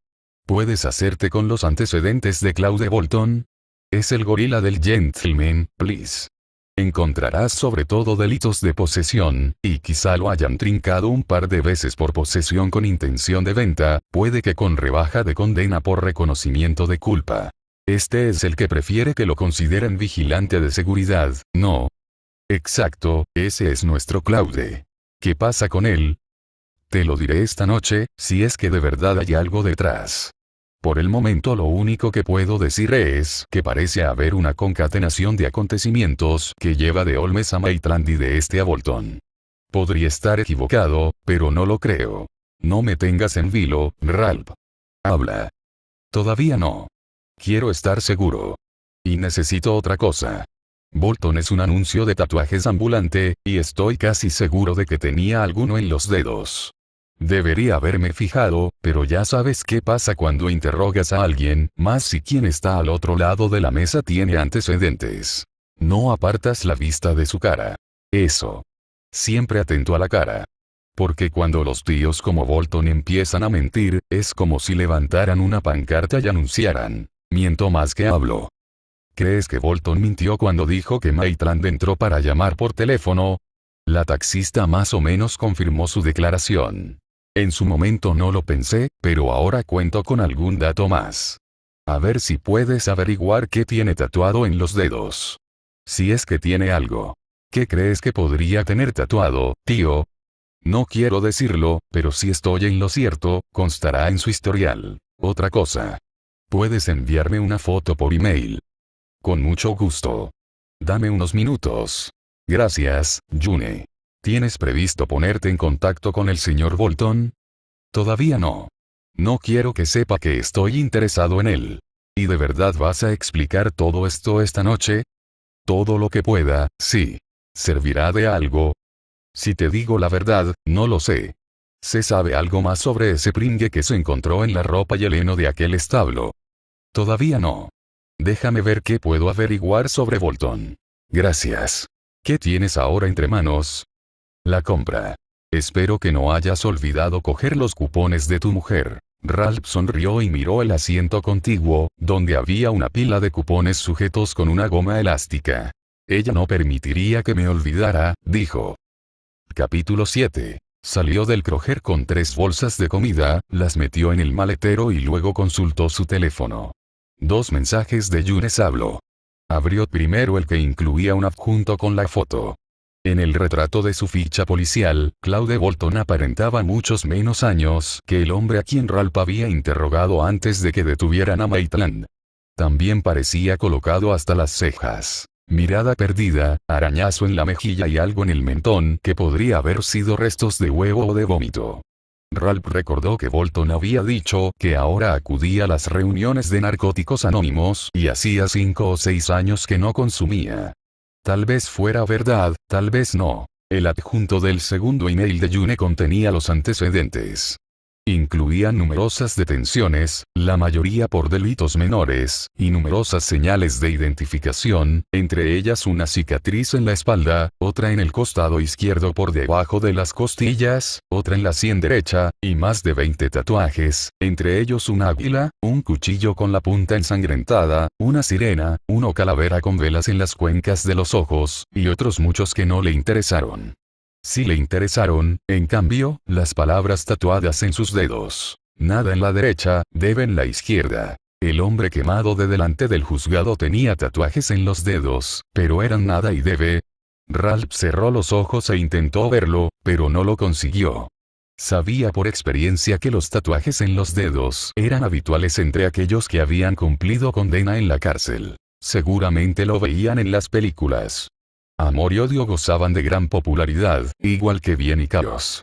¿Puedes hacerte con los antecedentes de Claude Bolton? Es el gorila del Gentleman, please. Encontrarás sobre todo delitos de posesión, y quizá lo hayan trincado un par de veces por posesión con intención de venta, puede que con rebaja de condena por reconocimiento de culpa. Este es el que prefiere que lo consideren vigilante de seguridad, ¿no? Exacto, ese es nuestro Claude. ¿Qué pasa con él? Te lo diré esta noche, si es que de verdad hay algo detrás. Por el momento lo único que puedo decir es que parece haber una concatenación de acontecimientos que lleva de Holmes a Maitland y de este a Bolton. Podría estar equivocado, pero no lo creo. No me tengas en vilo, Ralph. Habla. Todavía no. Quiero estar seguro. Y necesito otra cosa. Bolton es un anuncio de tatuajes ambulante, y estoy casi seguro de que tenía alguno en los dedos. Debería haberme fijado, pero ya sabes qué pasa cuando interrogas a alguien, más si quien está al otro lado de la mesa tiene antecedentes. No apartas la vista de su cara. Eso. Siempre atento a la cara. Porque cuando los tíos como Bolton empiezan a mentir, es como si levantaran una pancarta y anunciaran: miento más que hablo. ¿Crees que Bolton mintió cuando dijo que Maitland entró para llamar por teléfono? La taxista más o menos confirmó su declaración. En su momento no lo pensé, pero ahora cuento con algún dato más. A ver si puedes averiguar qué tiene tatuado en los dedos. Si es que tiene algo. ¿Qué crees que podría tener tatuado, tío? No quiero decirlo, pero si estoy en lo cierto, constará en su historial. Otra cosa. Puedes enviarme una foto por email. Con mucho gusto. Dame unos minutos. Gracias, June. ¿Tienes previsto ponerte en contacto con el señor Bolton? Todavía no. No quiero que sepa que estoy interesado en él. ¿Y de verdad vas a explicar todo esto esta noche? Todo lo que pueda, sí. ¿Servirá de algo? Si te digo la verdad, no lo sé. ¿Se sabe algo más sobre ese pringue que se encontró en la ropa y el heno de aquel establo? Todavía no. Déjame ver qué puedo averiguar sobre Bolton. Gracias. ¿Qué tienes ahora entre manos? La compra. Espero que no hayas olvidado coger los cupones de tu mujer. Ralph sonrió y miró el asiento contiguo, donde había una pila de cupones sujetos con una goma elástica. Ella no permitiría que me olvidara, dijo. Capítulo 7. Salió del Kroger con 3 bolsas de comida, las metió en el maletero y luego consultó su teléfono. 2 mensajes de Younes habló. Abrió primero el que incluía un adjunto con la foto. En el retrato de su ficha policial, Claude Bolton aparentaba muchos menos años que el hombre a quien Ralph había interrogado antes de que detuvieran a Maitland. También parecía colocado hasta las cejas. Mirada perdida, arañazo en la mejilla y algo en el mentón que podría haber sido restos de huevo o de vómito. Ralph recordó que Bolton había dicho que ahora acudía a las reuniones de Narcóticos Anónimos y hacía 5 o 6 años que no consumía. Tal vez fuera verdad, tal vez no. El adjunto del segundo email de June contenía los antecedentes. Incluía numerosas detenciones, la mayoría por delitos menores, y numerosas señales de identificación, entre ellas una cicatriz en la espalda, otra en el costado izquierdo por debajo de las costillas, otra en la sien derecha, y más de 20 tatuajes, entre ellos un águila, un cuchillo con la punta ensangrentada, una sirena, una calavera con velas en las cuencas de los ojos, y otros muchos que no le interesaron. Sí le interesaron, en cambio, las palabras tatuadas en sus dedos. Nada en la derecha, debe en la izquierda. El hombre quemado de delante del juzgado tenía tatuajes en los dedos, pero eran nada y debe. Ralph cerró los ojos e intentó verlo, pero no lo consiguió. Sabía por experiencia que los tatuajes en los dedos eran habituales entre aquellos que habían cumplido condena en la cárcel. Seguramente lo veían en las películas. Amor y odio gozaban de gran popularidad, igual que Bien y Chaos.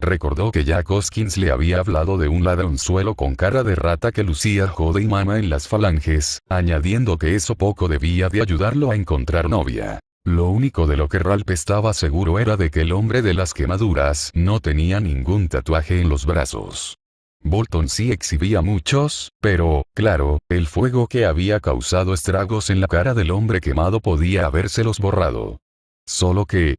Recordó que Jack Hoskins le había hablado de un ladronzuelo con cara de rata que lucía jode y mama en las falanges, añadiendo que eso poco debía de ayudarlo a encontrar novia. Lo único de lo que Ralph estaba seguro era de que el hombre de las quemaduras no tenía ningún tatuaje en los brazos. Bolton sí exhibía muchos, pero, claro, el fuego que había causado estragos en la cara del hombre quemado podía habérselos borrado. Solo que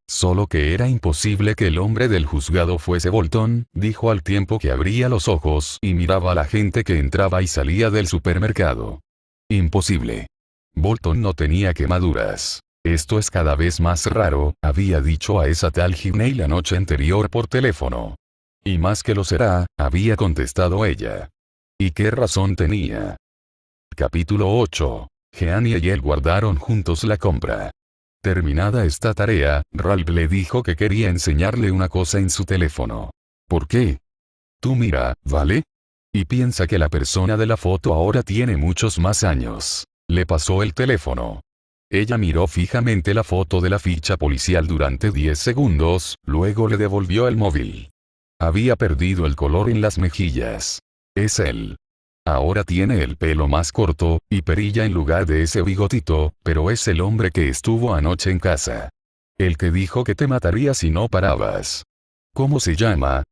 era imposible que el hombre del juzgado fuese Bolton, dijo al tiempo que abría los ojos y miraba a la gente que entraba y salía del supermercado. Imposible. Bolton no tenía quemaduras. Esto es cada vez más raro, había dicho a esa tal Gibney la noche anterior por teléfono. Y más que lo será, había contestado ella. ¿Y qué razón tenía? Capítulo 8. Jeannie y él guardaron juntos la compra. Terminada esta tarea, Ralph le dijo que quería enseñarle una cosa en su teléfono. ¿Por qué? Tú mira, ¿vale? Y piensa que la persona de la foto ahora tiene muchos más años. Le pasó el teléfono. Ella miró fijamente la foto de la ficha policial durante 10 segundos, luego le devolvió el móvil. Había perdido el color en las mejillas. Es él. Ahora tiene el pelo más corto, y perilla en lugar de ese bigotito, pero es el hombre que estuvo anoche en casa. El que dijo que te mataría si no parabas. ¿Cómo se llama?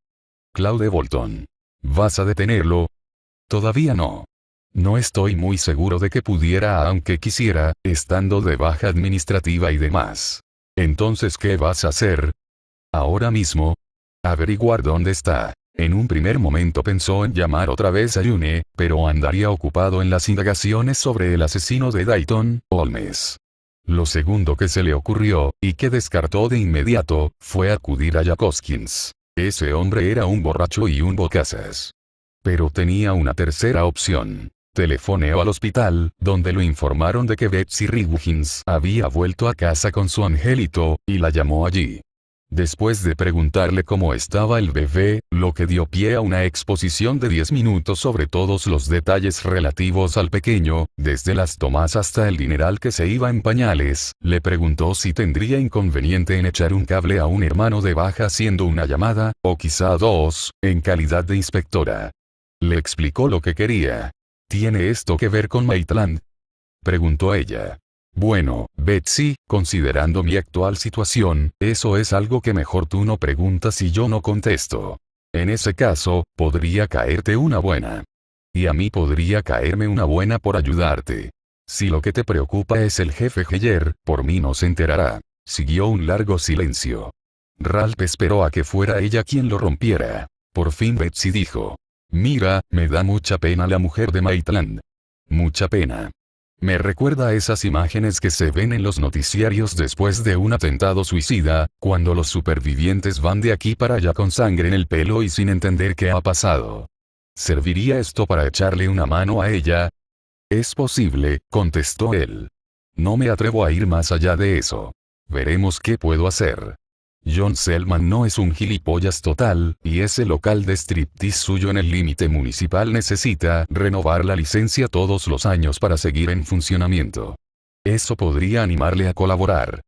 Claude Bolton. ¿Vas a detenerlo? Todavía no. No estoy muy seguro de que pudiera aunque quisiera, estando de baja administrativa y demás. Entonces, ¿qué vas a hacer? Ahora mismo. Averiguar dónde está. En un primer momento pensó en llamar otra vez a June, pero andaría ocupado en las indagaciones sobre el asesino de Dayton, Holmes. Lo segundo que se le ocurrió, y que descartó de inmediato, fue acudir a Jack Hoskins. Ese hombre era un borracho y un bocazas. Pero tenía una tercera opción. Telefoneó al hospital, donde lo informaron de que Betsy Wiggins había vuelto a casa con su angelito, y la llamó allí. Después de preguntarle cómo estaba el bebé, lo que dio pie a una exposición de 10 minutos sobre todos los detalles relativos al pequeño, desde las tomas hasta el dineral que se iba en pañales, le preguntó si tendría inconveniente en echar un cable a un hermano de baja haciendo una llamada, o quizá 2, en calidad de inspectora. Le explicó lo que quería. ¿Tiene esto que ver con Maitland?, preguntó ella. Bueno, Betsy, considerando mi actual situación, eso es algo que mejor tú no preguntas y yo no contesto. En ese caso, podría caerte una buena. Y a mí podría caerme una buena por ayudarte. Si lo que te preocupa es el jefe Geyer, por mí no se enterará. Siguió un largo silencio. Ralph esperó a que fuera ella quien lo rompiera. Por fin Betsy dijo. Mira, me da mucha pena la mujer de Maitland. Mucha pena. Me recuerda a esas imágenes que se ven en los noticiarios después de un atentado suicida, cuando los supervivientes van de aquí para allá con sangre en el pelo y sin entender qué ha pasado. ¿Serviría esto para echarle una mano a ella? Es posible, contestó él. No me atrevo a ir más allá de eso. Veremos qué puedo hacer. John Selman no es un gilipollas total, y ese local de striptease suyo en el límite municipal necesita renovar la licencia todos los años para seguir en funcionamiento. Eso podría animarle a colaborar.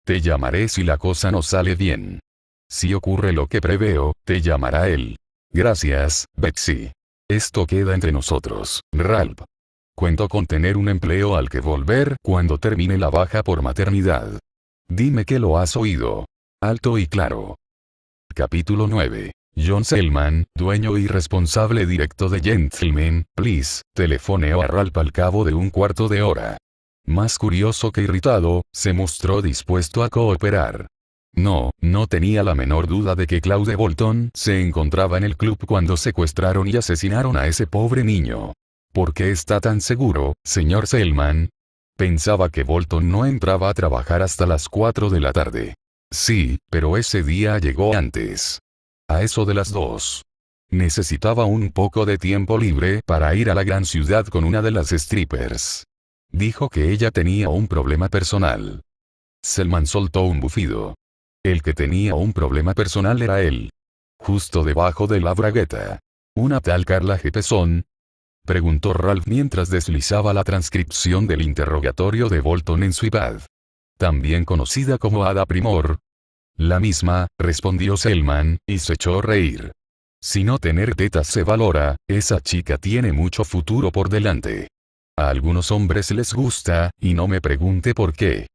Te llamaré si la cosa no sale bien. Si ocurre lo que preveo, te llamará él. Gracias, Betsy. Esto queda entre nosotros, Ralph. Cuento con tener un empleo al que volver cuando termine la baja por maternidad. Dime que lo has oído. Alto y claro. Capítulo 9. John Selman, dueño y responsable directo de Gentleman, Please, telefoneó a Ralph al cabo de un cuarto de hora. Más curioso que irritado, se mostró dispuesto a cooperar. No tenía la menor duda de que Claude Bolton se encontraba en el club cuando secuestraron y asesinaron a ese pobre niño. ¿Por qué está tan seguro, señor Selman? Pensaba que Bolton no entraba a trabajar hasta las 4 de la tarde. Sí, pero ese día llegó antes. A eso de las 2. Necesitaba un poco de tiempo libre para ir a la gran ciudad con una de las strippers. Dijo que ella tenía un problema personal. Selman soltó un bufido. El que tenía un problema personal era él. Justo debajo de la bragueta. ¿Una tal Carla Jeppson? Preguntó Ralph mientras deslizaba la transcripción del interrogatorio de Bolton en su iPad. También conocida como Ada Primor. La misma, respondió Selman, y se echó a reír. Si no tener tetas se valora, esa chica tiene mucho futuro por delante. A algunos hombres les gusta, y no me pregunte por qué.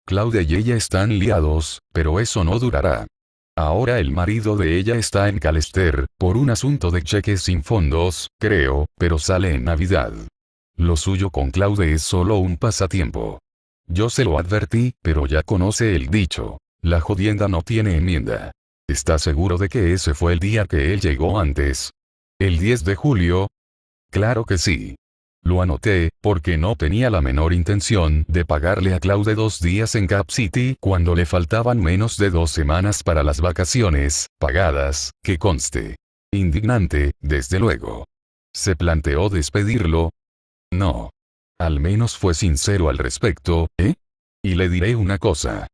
Claudia y ella están liados, pero eso no durará. Ahora el marido de ella está en Calester, por un asunto de cheques sin fondos, creo, pero sale en Navidad. Lo suyo con Claude es solo un pasatiempo. Yo se lo advertí, pero ya conoce el dicho. La jodienda no tiene enmienda. ¿Está seguro de que ese fue el día que él llegó antes? ¿El 10 de julio? Claro que sí. Lo anoté, porque no tenía la menor intención de pagarle a Claude 2 días en Cap City cuando le faltaban menos de 2 semanas para las vacaciones, pagadas, que conste. Indignante, desde luego. ¿Se planteó despedirlo? No. Al menos fue sincero al respecto, ¿eh? Y le diré una cosa.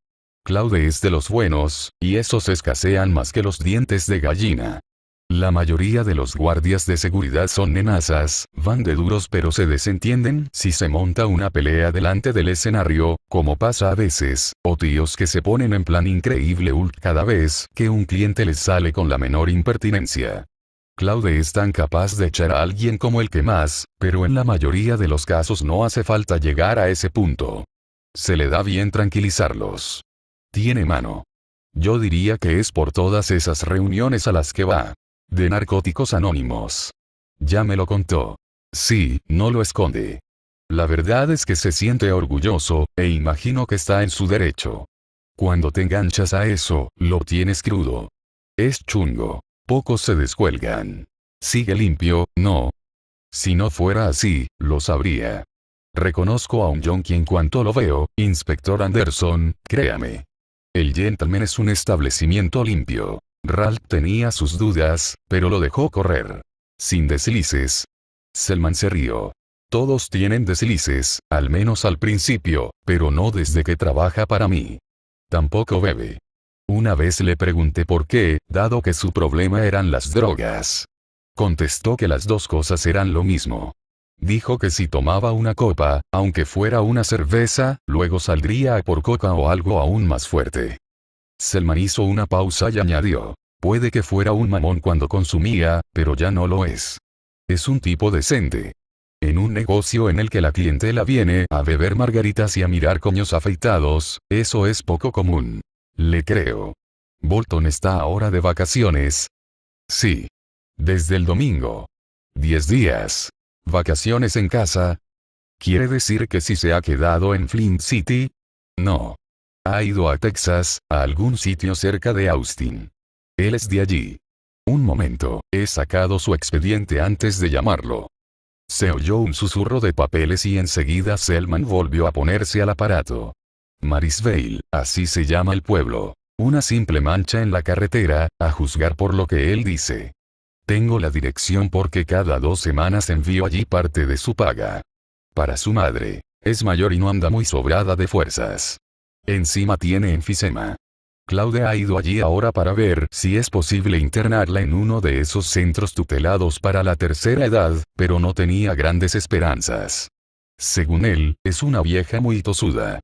Claude es de los buenos, y esos escasean más que los dientes de gallina. La mayoría de los guardias de seguridad son nenazas, van de duros pero se desentienden si se monta una pelea delante del escenario, como pasa a veces, o tíos que se ponen en plan increíble Hulk cada vez que un cliente les sale con la menor impertinencia. Claude es tan capaz de echar a alguien como el que más, pero en la mayoría de los casos no hace falta llegar a ese punto. Se le da bien tranquilizarlos. Tiene mano. Yo diría que es por todas esas reuniones a las que va. De Narcóticos Anónimos. Ya me lo contó. Sí, no lo esconde. La verdad es que se siente orgulloso, e imagino que está en su derecho. Cuando te enganchas a eso, lo tienes crudo. Es chungo. Pocos se descuelgan. Sigue limpio, ¿no? Si no fuera así, lo sabría. Reconozco a un yonki en cuanto lo veo, Inspector Anderson, créame. El Gentleman es un establecimiento limpio. Ralph tenía sus dudas, pero lo dejó correr. Sin deslices. Selman se rió. Todos tienen deslices, al menos al principio, pero no desde que trabaja para mí. Tampoco bebe. Una vez le pregunté por qué, dado que su problema eran las drogas. Contestó que las dos cosas eran lo mismo. Dijo que si tomaba una copa, aunque fuera una cerveza, luego saldría a por coca o algo aún más fuerte. Selman hizo una pausa y añadió, puede que fuera un mamón cuando consumía, pero ya no lo es. Es un tipo decente. En un negocio en el que la clientela viene a beber margaritas y a mirar coños afeitados, eso es poco común. Le creo. Bolton está ahora de vacaciones. Sí. Desde el domingo. 10 días. ¿Vacaciones en casa? ¿Quiere decir que si se ha quedado en Flint City? No. Ha ido a Texas, a algún sitio cerca de Austin. Él es de allí. Un momento, he sacado su expediente antes de llamarlo. Se oyó un susurro de papeles y enseguida Selman volvió a ponerse al aparato. Marysvale, así se llama el pueblo. Una simple mancha en la carretera, a juzgar por lo que él dice. Tengo la dirección porque cada 2 semanas envío allí parte de su paga. Para su madre. Es mayor y no anda muy sobrada de fuerzas. Encima tiene enfisema. Claude ha ido allí ahora para ver si es posible internarla en uno de esos centros tutelados para la tercera edad, pero no tenía grandes esperanzas. Según él, es una vieja muy tosuda.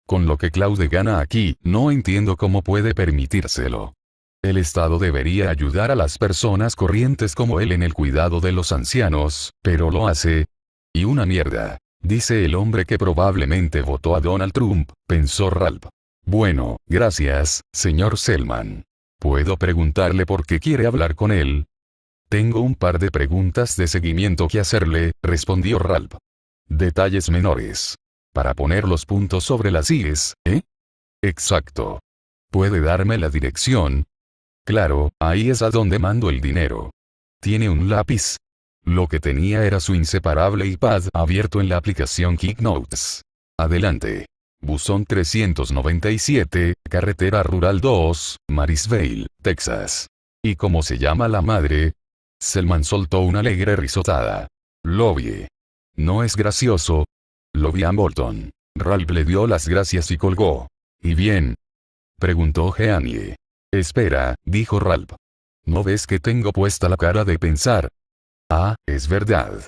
Con lo que Claude gana aquí, no entiendo cómo puede permitírselo. El Estado debería ayudar a las personas corrientes como él en el cuidado de los ancianos, pero lo hace. Y una mierda. Dice el hombre que probablemente votó a Donald Trump, pensó Ralph. Bueno, gracias, señor Selman. ¿Puedo preguntarle por qué quiere hablar con él? Tengo un par de preguntas de seguimiento que hacerle, respondió Ralph. Detalles menores. Para poner los puntos sobre las íes, ¿eh? Exacto. ¿Puede darme la dirección? Claro, ahí es a donde mando el dinero. ¿Tiene un lápiz? Lo que tenía era su inseparable iPad abierto en la aplicación KickNotes. Adelante. Buzón 397, Carretera Rural 2, Marysvale, Texas. ¿Y cómo se llama la madre? Selman soltó una alegre risotada. Lo vi. ¿No es gracioso? Lo vi a Bolton. Ralph le dio las gracias y colgó. ¿Y bien? Preguntó Jeanie. Espera, dijo Ralph. ¿No ves que tengo puesta la cara de pensar? Ah, es verdad.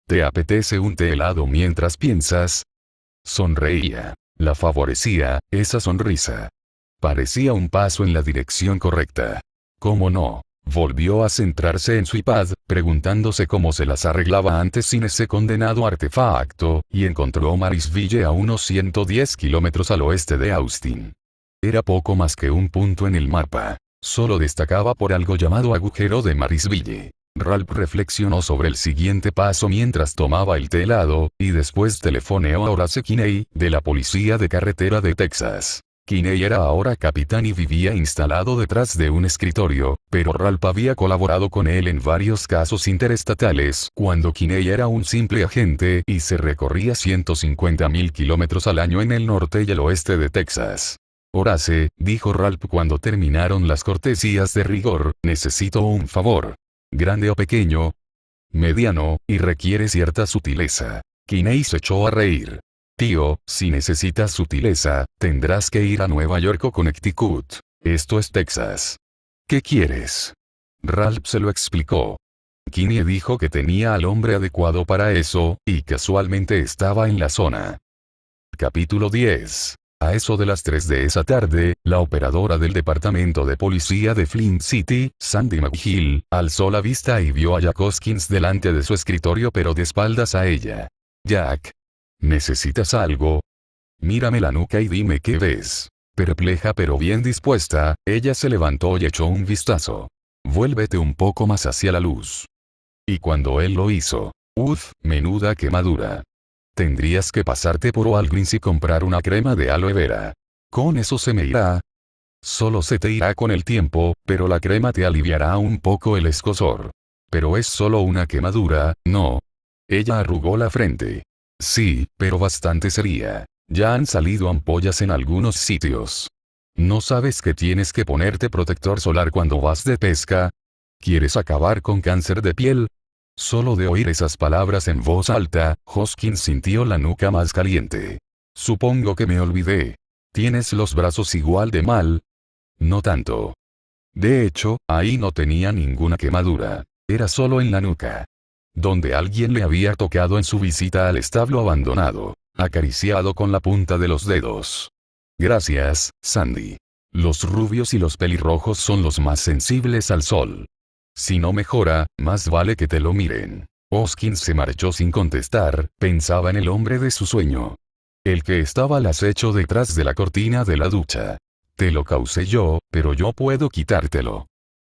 ¿Te apetece un té helado mientras piensas? Sonreía. La favorecía, esa sonrisa. Parecía un paso en la dirección correcta. ¿Cómo no? Volvió a centrarse en su iPad, preguntándose cómo se las arreglaba antes sin ese condenado artefacto, y encontró Marysville a unos 110 kilómetros al oeste de Austin. Era poco más que un punto en el mapa. Solo destacaba por algo llamado agujero de Marysville. Ralph reflexionó sobre el siguiente paso mientras tomaba el té helado, y después telefoneó a Horace Kinney, de la policía de carretera de Texas. Kinney era ahora capitán y vivía instalado detrás de un escritorio, pero Ralph había colaborado con él en varios casos interestatales cuando Kinney era un simple agente y se recorría 150.000 kilómetros al año en el norte y el oeste de Texas. Horace, dijo Ralph cuando terminaron las cortesías de rigor, necesito un favor. ¿Grande o pequeño? Mediano, y requiere cierta sutileza. Kinney se echó a reír. Tío, si necesitas sutileza, tendrás que ir a Nueva York o Connecticut. Esto es Texas. ¿Qué quieres? Ralph se lo explicó. Kinney dijo que tenía al hombre adecuado para eso, y casualmente estaba en la zona. Capítulo 10. A eso de las 3 de esa tarde, la operadora del departamento de policía de Flint City, Sandy McGill, alzó la vista y vio a Jack Hoskins delante de su escritorio pero de espaldas a ella. Jack. ¿Necesitas algo? Mírame la nuca y dime qué ves. Perpleja pero bien dispuesta, ella se levantó y echó un vistazo. Vuélvete un poco más hacia la luz. Y cuando él lo hizo, ¡uf! Menuda quemadura. Tendrías que pasarte por Walgreens y comprar una crema de aloe vera. Con eso se me irá. Solo se te irá con el tiempo, pero la crema te aliviará un poco el escozor. Pero es solo una quemadura, ¿no? Ella arrugó la frente. Sí, pero bastante sería. Ya han salido ampollas en algunos sitios. ¿No sabes que tienes que ponerte protector solar cuando vas de pesca? ¿Quieres acabar con cáncer de piel? Solo de oír esas palabras en voz alta, Hoskins sintió la nuca más caliente. Supongo que me olvidé. ¿Tienes los brazos igual de mal? No tanto. De hecho, ahí no tenía ninguna quemadura. Era solo en la nuca. Donde alguien le había tocado en su visita al establo abandonado. Acariciado con la punta de los dedos. Gracias, Sandy. Los rubios y los pelirrojos son los más sensibles al sol. Si no mejora, más vale que te lo miren. Hoskins se marchó sin contestar, pensaba en el hombre de su sueño. El que estaba al acecho detrás de la cortina de la ducha. Te lo causé yo, pero yo puedo quitártelo.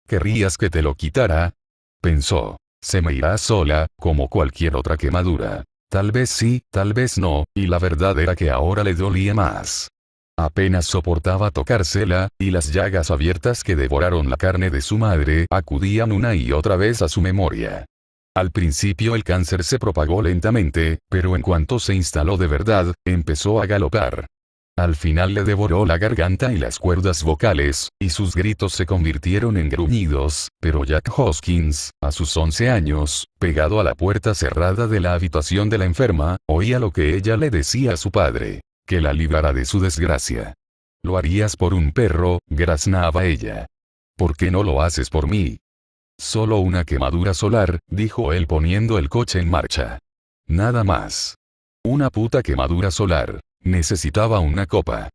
¿Querrías que te lo quitara? Pensó. Se me irá sola, como cualquier otra quemadura. Tal vez sí, tal vez no, y la verdad era que ahora le dolía más. Apenas soportaba tocársela, y las llagas abiertas que devoraron la carne de su madre acudían una y otra vez a su memoria. Al principio el cáncer se propagó lentamente, pero en cuanto se instaló de verdad, empezó a galopar. Al final le devoró la garganta y las cuerdas vocales, y sus gritos se convirtieron en gruñidos, pero Jack Hoskins, a sus 11 años, pegado a la puerta cerrada de la habitación de la enferma, oía lo que ella le decía a su padre, que la librara de su desgracia. «Lo harías por un perro», graznaba ella. «¿Por qué no lo haces por mí?» «Solo una quemadura solar», dijo él poniendo el coche en marcha. «Nada más. Una puta quemadura solar. Necesitaba una copa».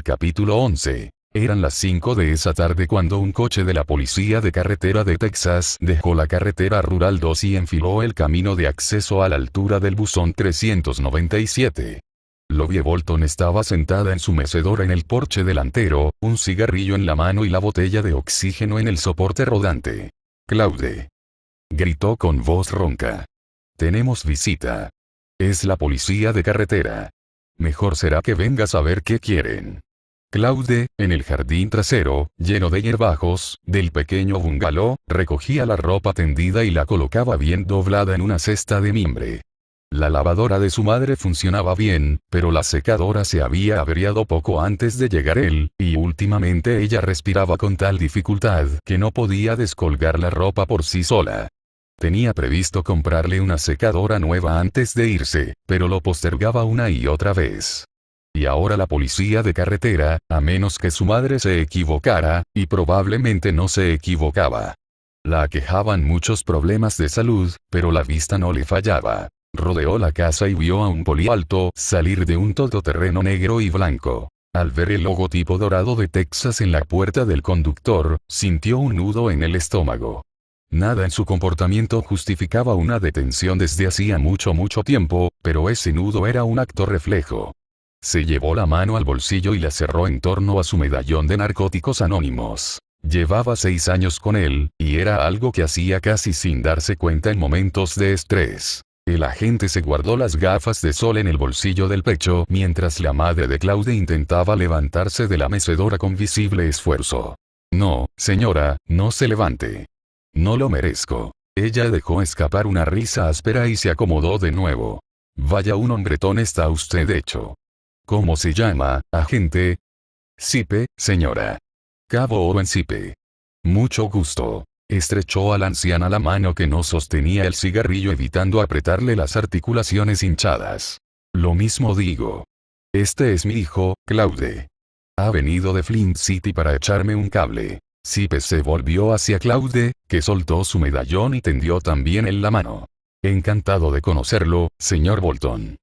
Capítulo 11. Eran las 5 de esa tarde cuando un coche de la policía de carretera de Texas dejó la carretera rural 2 y enfiló el camino de acceso a la altura del buzón 397. Lovie Bolton estaba sentada en su mecedora en el porche delantero, un cigarrillo en la mano y la botella de oxígeno en el soporte rodante. «Claude», gritó con voz ronca. «Tenemos visita. Es la policía de carretera. Mejor será que vengas a ver qué quieren». Claude, en el jardín trasero, lleno de hierbajos, del pequeño bungalow, recogía la ropa tendida y la colocaba bien doblada en una cesta de mimbre. La lavadora de su madre funcionaba bien, pero la secadora se había averiado poco antes de llegar él, y últimamente ella respiraba con tal dificultad que no podía descolgar la ropa por sí sola. Tenía previsto comprarle una secadora nueva antes de irse, pero lo postergaba una y otra vez. Y ahora la policía de carretera, a menos que su madre se equivocara, y probablemente no se equivocaba. La aquejaban muchos problemas de salud, pero la vista no le fallaba. Rodeó la casa y vio a un poli alto salir de un todoterreno negro y blanco. Al ver el logotipo dorado de Texas en la puerta del conductor, sintió un nudo en el estómago. Nada en su comportamiento justificaba una detención desde hacía mucho tiempo, pero ese nudo era un acto reflejo. Se llevó la mano al bolsillo y la cerró en torno a su medallón de Narcóticos Anónimos. Llevaba 6 años con él, y era algo que hacía casi sin darse cuenta en momentos de estrés. El agente se guardó las gafas de sol en el bolsillo del pecho mientras la madre de Claude intentaba levantarse de la mecedora con visible esfuerzo. «No, señora, no se levante. No lo merezco». Ella dejó escapar una risa áspera y se acomodó de nuevo. «Vaya un hombretón está usted hecho». «¿Cómo se llama, agente?» «Sipe, señora. Cabo Owen Sipe». «Mucho gusto». Estrechó a la anciana la mano que no sostenía el cigarrillo evitando apretarle las articulaciones hinchadas. «Lo mismo digo. Este es mi hijo, Claude. Ha venido de Flint City para echarme un cable». Sipe se volvió hacia Claude, que soltó su medallón y tendió también él la mano. «Encantado de conocerlo, señor Bolton».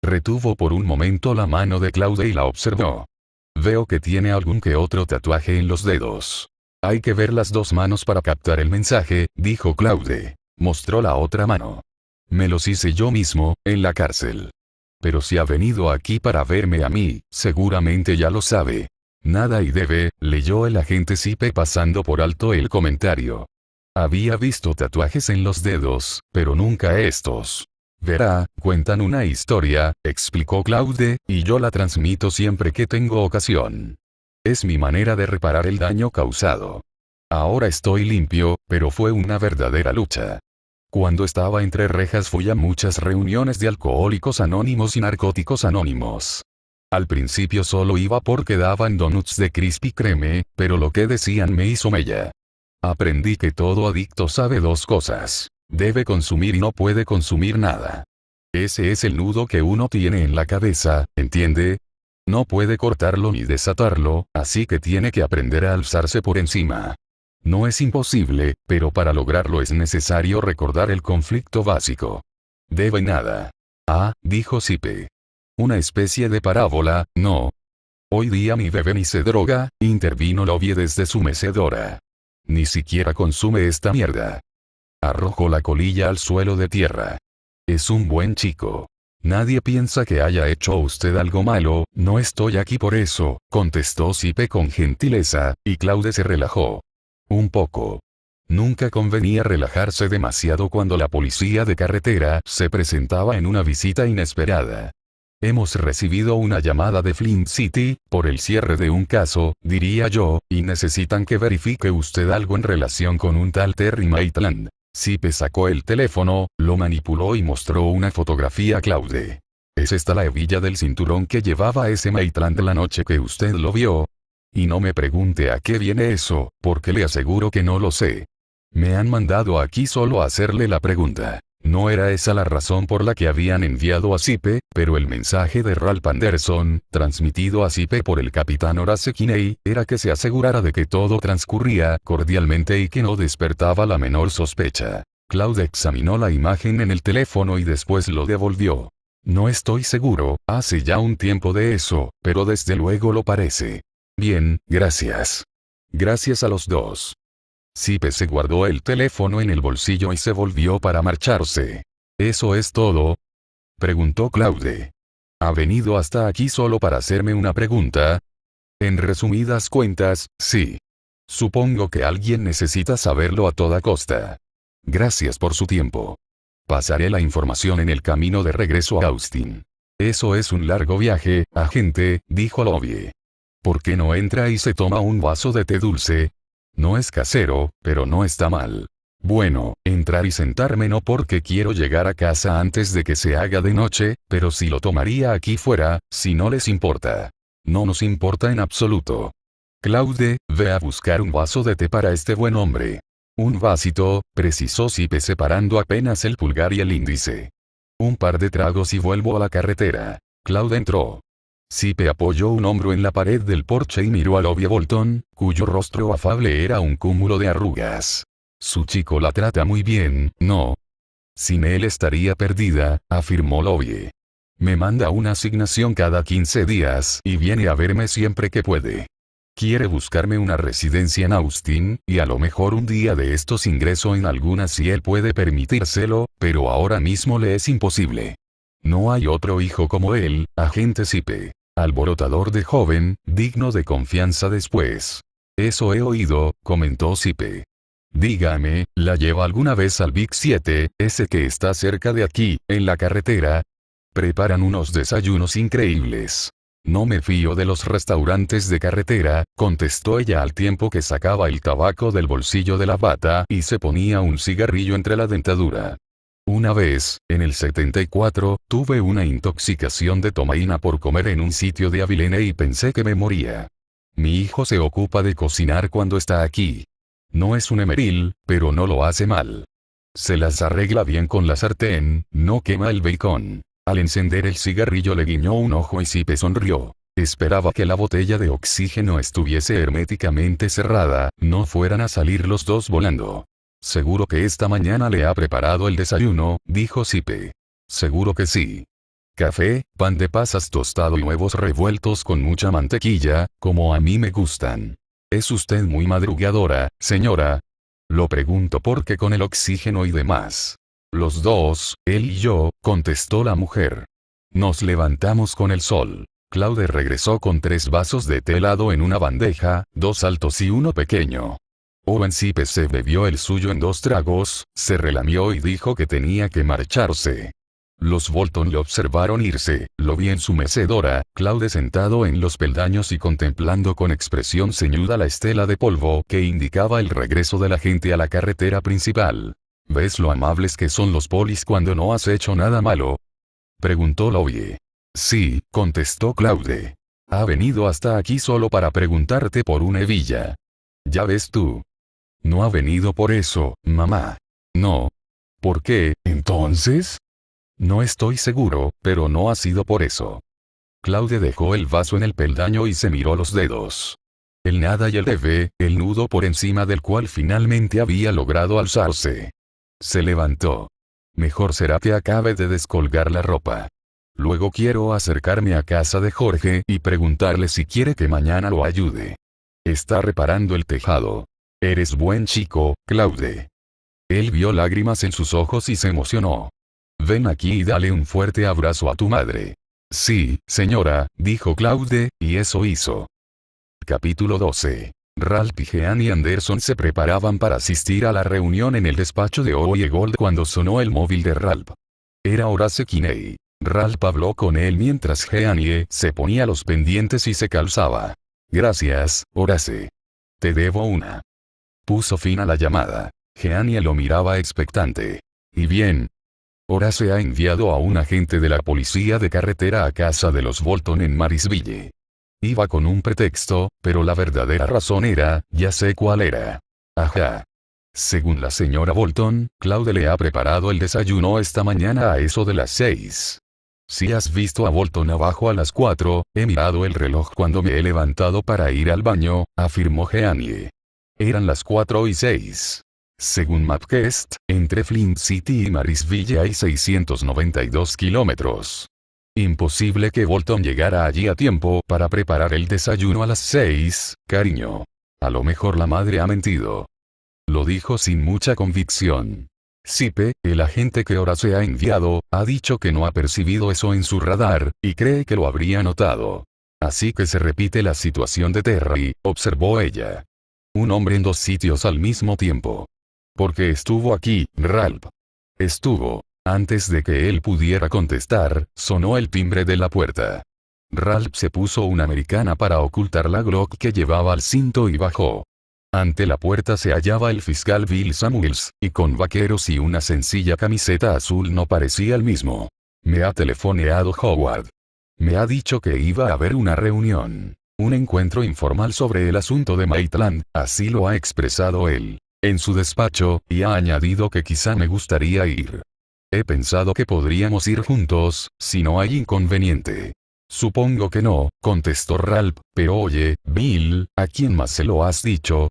Retuvo por un momento la mano de Claude y la observó. «Veo que tiene algún que otro tatuaje en los dedos». «Hay que ver las 2 manos para captar el mensaje», dijo Claude. Mostró la otra mano. «Me los hice yo mismo, en la cárcel». «Pero si ha venido aquí para verme a mí, seguramente ya lo sabe». «Nada y debe», leyó el agente Sipe pasando por alto el comentario. Había visto tatuajes en los dedos, pero nunca estos. «Verá, cuentan una historia», explicó Claude, «y yo la transmito siempre que tengo ocasión. Es mi manera de reparar el daño causado. Ahora estoy limpio, pero fue una verdadera lucha. Cuando estaba entre rejas fui a muchas reuniones de Alcohólicos Anónimos y Narcóticos Anónimos. Al principio solo iba porque daban donuts de Krispy Kreme, pero lo que decían me hizo mella. Aprendí que todo adicto sabe 2 cosas. Debe consumir y no puede consumir nada. Ese es el nudo que uno tiene en la cabeza, ¿entiende? No puede cortarlo ni desatarlo, así que tiene que aprender a alzarse por encima. No es imposible, pero para lograrlo es necesario recordar el conflicto básico. Debe nada. Ah, dijo Sipe. Una especie de parábola, ¿no? Hoy día mi bebé ni se droga, intervino Lovie desde su mecedora. Ni siquiera consume esta mierda. Arrojó la colilla al suelo de tierra. Es un buen chico. Nadie piensa que haya hecho usted algo malo, no estoy aquí por eso, contestó Sipe con gentileza, y Claude se relajó. Un poco. Nunca convenía relajarse demasiado cuando la policía de carretera se presentaba en una visita inesperada. Hemos recibido una llamada de Flint City, por el cierre de un caso, diría yo, y necesitan que verifique usted algo en relación con un tal Terry Maitland. Sipe sacó el teléfono, lo manipuló y mostró una fotografía a Claude. ¿Es esta la hebilla del cinturón que llevaba ese Maitland la noche que usted lo vio? Y no me pregunte a qué viene eso, porque le aseguro que no lo sé. Me han mandado aquí solo a hacerle la pregunta. No era esa la razón por la que habían enviado a Sipe, pero el mensaje de Ralph Anderson, transmitido a Sipe por el capitán Horace Kinney, era que se asegurara de que todo transcurría cordialmente y que no despertaba la menor sospecha. Claude examinó la imagen en el teléfono y después lo devolvió. No estoy seguro, hace ya un tiempo de eso, pero desde luego lo parece. Bien, gracias. Gracias a los dos. Sipe se guardó el teléfono en el bolsillo y se volvió para marcharse. ¿Eso es todo?, preguntó Claude. ¿Ha venido hasta aquí solo para hacerme una pregunta? En resumidas cuentas, sí. Supongo que alguien necesita saberlo a toda costa. Gracias por su tiempo. Pasaré la información en el camino de regreso a Austin. Eso es un largo viaje, agente, dijo Lovie. ¿Por qué no entra y se toma un vaso de té dulce? No es casero, pero no está mal. Bueno, entrar y sentarme no porque quiero llegar a casa antes de que se haga de noche, pero sí lo tomaría aquí fuera, si no les importa. No nos importa en absoluto. Claude, ve a buscar un vaso de té para este buen hombre. Un vasito, precisó Sipe separando apenas el pulgar y el índice. Un par de tragos y vuelvo a la carretera. Claude entró. Sipe apoyó un hombro en la pared del porche y miró a Lovie Bolton, cuyo rostro afable era un cúmulo de arrugas. Su chico la trata muy bien, ¿no? Sin él estaría perdida, afirmó Lovie. Me manda una asignación cada 15 días y viene a verme siempre que puede. Quiere buscarme una residencia en Austin, y a lo mejor un día de estos ingreso en alguna si él puede permitírselo, pero ahora mismo le es imposible. No hay otro hijo como él, agente Sipe. Alborotador de joven, digno de confianza después. Eso he oído, comentó Sipe. Dígame, ¿la lleva alguna vez al Big 7, ese que está cerca de aquí, en la carretera? Preparan unos desayunos increíbles. No me fío de los restaurantes de carretera, contestó ella al tiempo que sacaba el tabaco del bolsillo de la bata y se ponía un cigarrillo entre la dentadura. Una vez, en el 74, tuve una intoxicación de tomaína por comer en un sitio de Abilene y pensé que me moría. Mi hijo se ocupa de cocinar cuando está aquí. No es un emeril, pero no lo hace mal. Se las arregla bien con la sartén, no quema el bacon. Al encender el cigarrillo le guiñó un ojo y Sipe sonrió. Esperaba que la botella de oxígeno estuviese herméticamente cerrada, no fueran a salir los dos volando. Seguro que esta mañana le ha preparado el desayuno, dijo Sipe. Seguro que sí. Café, pan de pasas tostado y huevos revueltos con mucha mantequilla, como a mí me gustan. ¿Es usted muy madrugadora, señora? Lo pregunto porque con el oxígeno y demás. Los dos, él y yo, contestó la mujer. Nos levantamos con el sol. Claude regresó con 3 vasos de té helado en una bandeja, 2 altos y uno pequeño. Owen Sipe se bebió el suyo en 2 tragos, se relamió y dijo que tenía que marcharse. Los Bolton le observaron irse, lo vi en su mecedora, Claude sentado en los peldaños y contemplando con expresión ceñuda la estela de polvo que indicaba el regreso de la gente a la carretera principal. ¿Ves lo amables que son los polis cuando no has hecho nada malo?, preguntó Lovie. Sí, contestó Claude. Ha venido hasta aquí solo para preguntarte por una hebilla. Ya ves tú. No ha venido por eso, mamá. No. ¿Por qué, entonces? No estoy seguro, pero no ha sido por eso. Claude dejó el vaso en el peldaño y se miró los dedos. El nada y el debe, el nudo por encima del cual finalmente había logrado alzarse. Se levantó. Mejor será que acabe de descolgar la ropa. Luego quiero acercarme a casa de Jorge y preguntarle si quiere que mañana lo ayude. Está reparando el tejado. Eres buen chico, Claude. Él vio lágrimas en sus ojos y se emocionó. Ven aquí y dale un fuerte abrazo a tu madre. Sí, señora, dijo Claude, y eso hizo. Capítulo 12. Ralph y Jean y Anderson se preparaban para asistir a la reunión en el despacho de Oye Gold cuando sonó el móvil de Ralph. Era Horace Kinney. Ralph habló con él mientras Jean se ponía los pendientes y se calzaba. Gracias, Horace. Te debo una. Puso fin a la llamada. Jean lo miraba expectante. ¿Y bien? Horace ha enviado a un agente de la policía de carretera a casa de los Bolton en Marysville. Iba con un pretexto, pero la verdadera razón era, ya sé cuál era. Ajá. Según la señora Bolton, Claude le ha preparado el desayuno esta mañana a eso de las 6. Si has visto a Bolton abajo a las 4, he mirado el reloj cuando me he levantado para ir al baño, afirmó Jeanie. Eran las 4:06. Según Mapquest, entre Flint City y Marysville hay 692 kilómetros. Imposible que Bolton llegara allí a tiempo para preparar el desayuno a las 6, cariño. A lo mejor la madre ha mentido. Lo dijo sin mucha convicción. Sipe, el agente que Horace ha enviado, ha dicho que no ha percibido eso en su radar, y cree que lo habría notado. Así que se repite la situación de Terry, observó ella. Un hombre en dos sitios al mismo tiempo. Porque estuvo aquí, Ralph. Estuvo. Antes de que él pudiera contestar, sonó el timbre de la puerta. Ralph se puso una americana para ocultar la Glock que llevaba al cinto y bajó. Ante la puerta se hallaba el fiscal Bill Samuels, y con vaqueros y una sencilla camiseta azul no parecía el mismo. Me ha telefoneado Howard. Me ha dicho que iba a haber una reunión. Un encuentro informal sobre el asunto de Maitland, así lo ha expresado él. En su despacho, y ha añadido que quizá me gustaría ir. He pensado que podríamos ir juntos, si no hay inconveniente. Supongo que no, contestó Ralph, pero oye, Bill, ¿a quién más se lo has dicho?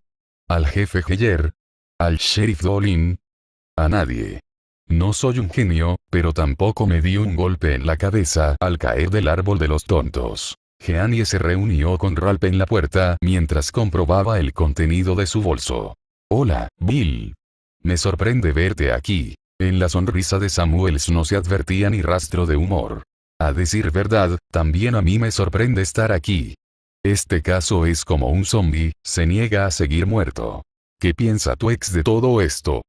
¿Al jefe Geyer? ¿Al sheriff Dolin? A nadie. No soy un genio, pero tampoco me di un golpe en la cabeza al caer del árbol de los tontos. Jeanie se reunió con Ralph en la puerta mientras comprobaba el contenido de su bolso. Hola, Bill. Me sorprende verte aquí. En la sonrisa de Samuels no se advertía ni rastro de humor. A decir verdad, también a mí me sorprende estar aquí. Este caso es como un zombi, se niega a seguir muerto. ¿Qué piensa tu ex de todo esto?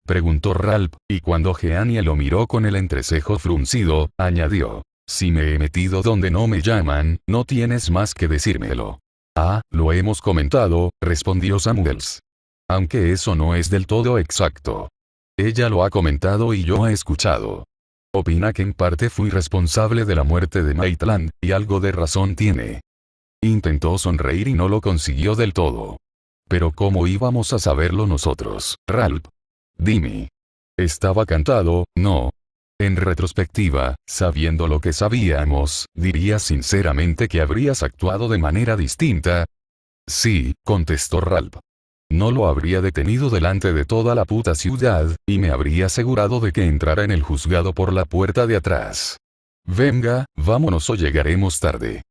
Preguntó Ralph, y cuando Jeanie lo miró con el entrecejo fruncido, añadió. Si me he metido donde no me llaman, no tienes más que decírmelo. Ah, lo hemos comentado, respondió Samuels. Aunque eso no es del todo exacto. Ella lo ha comentado y yo he escuchado. Opina que en parte fui responsable de la muerte de Maitland, y algo de razón tiene. Intentó sonreír y no lo consiguió del todo. Pero ¿cómo íbamos a saberlo nosotros, Ralph? Dime. Estaba cantado, ¿no? En retrospectiva, sabiendo lo que sabíamos, diría sinceramente que habrías actuado de manera distinta. Sí, contestó Ralph. No lo habría detenido delante de toda la puta ciudad, y me habría asegurado de que entrara en el juzgado por la puerta de atrás. Venga, vámonos o llegaremos tarde.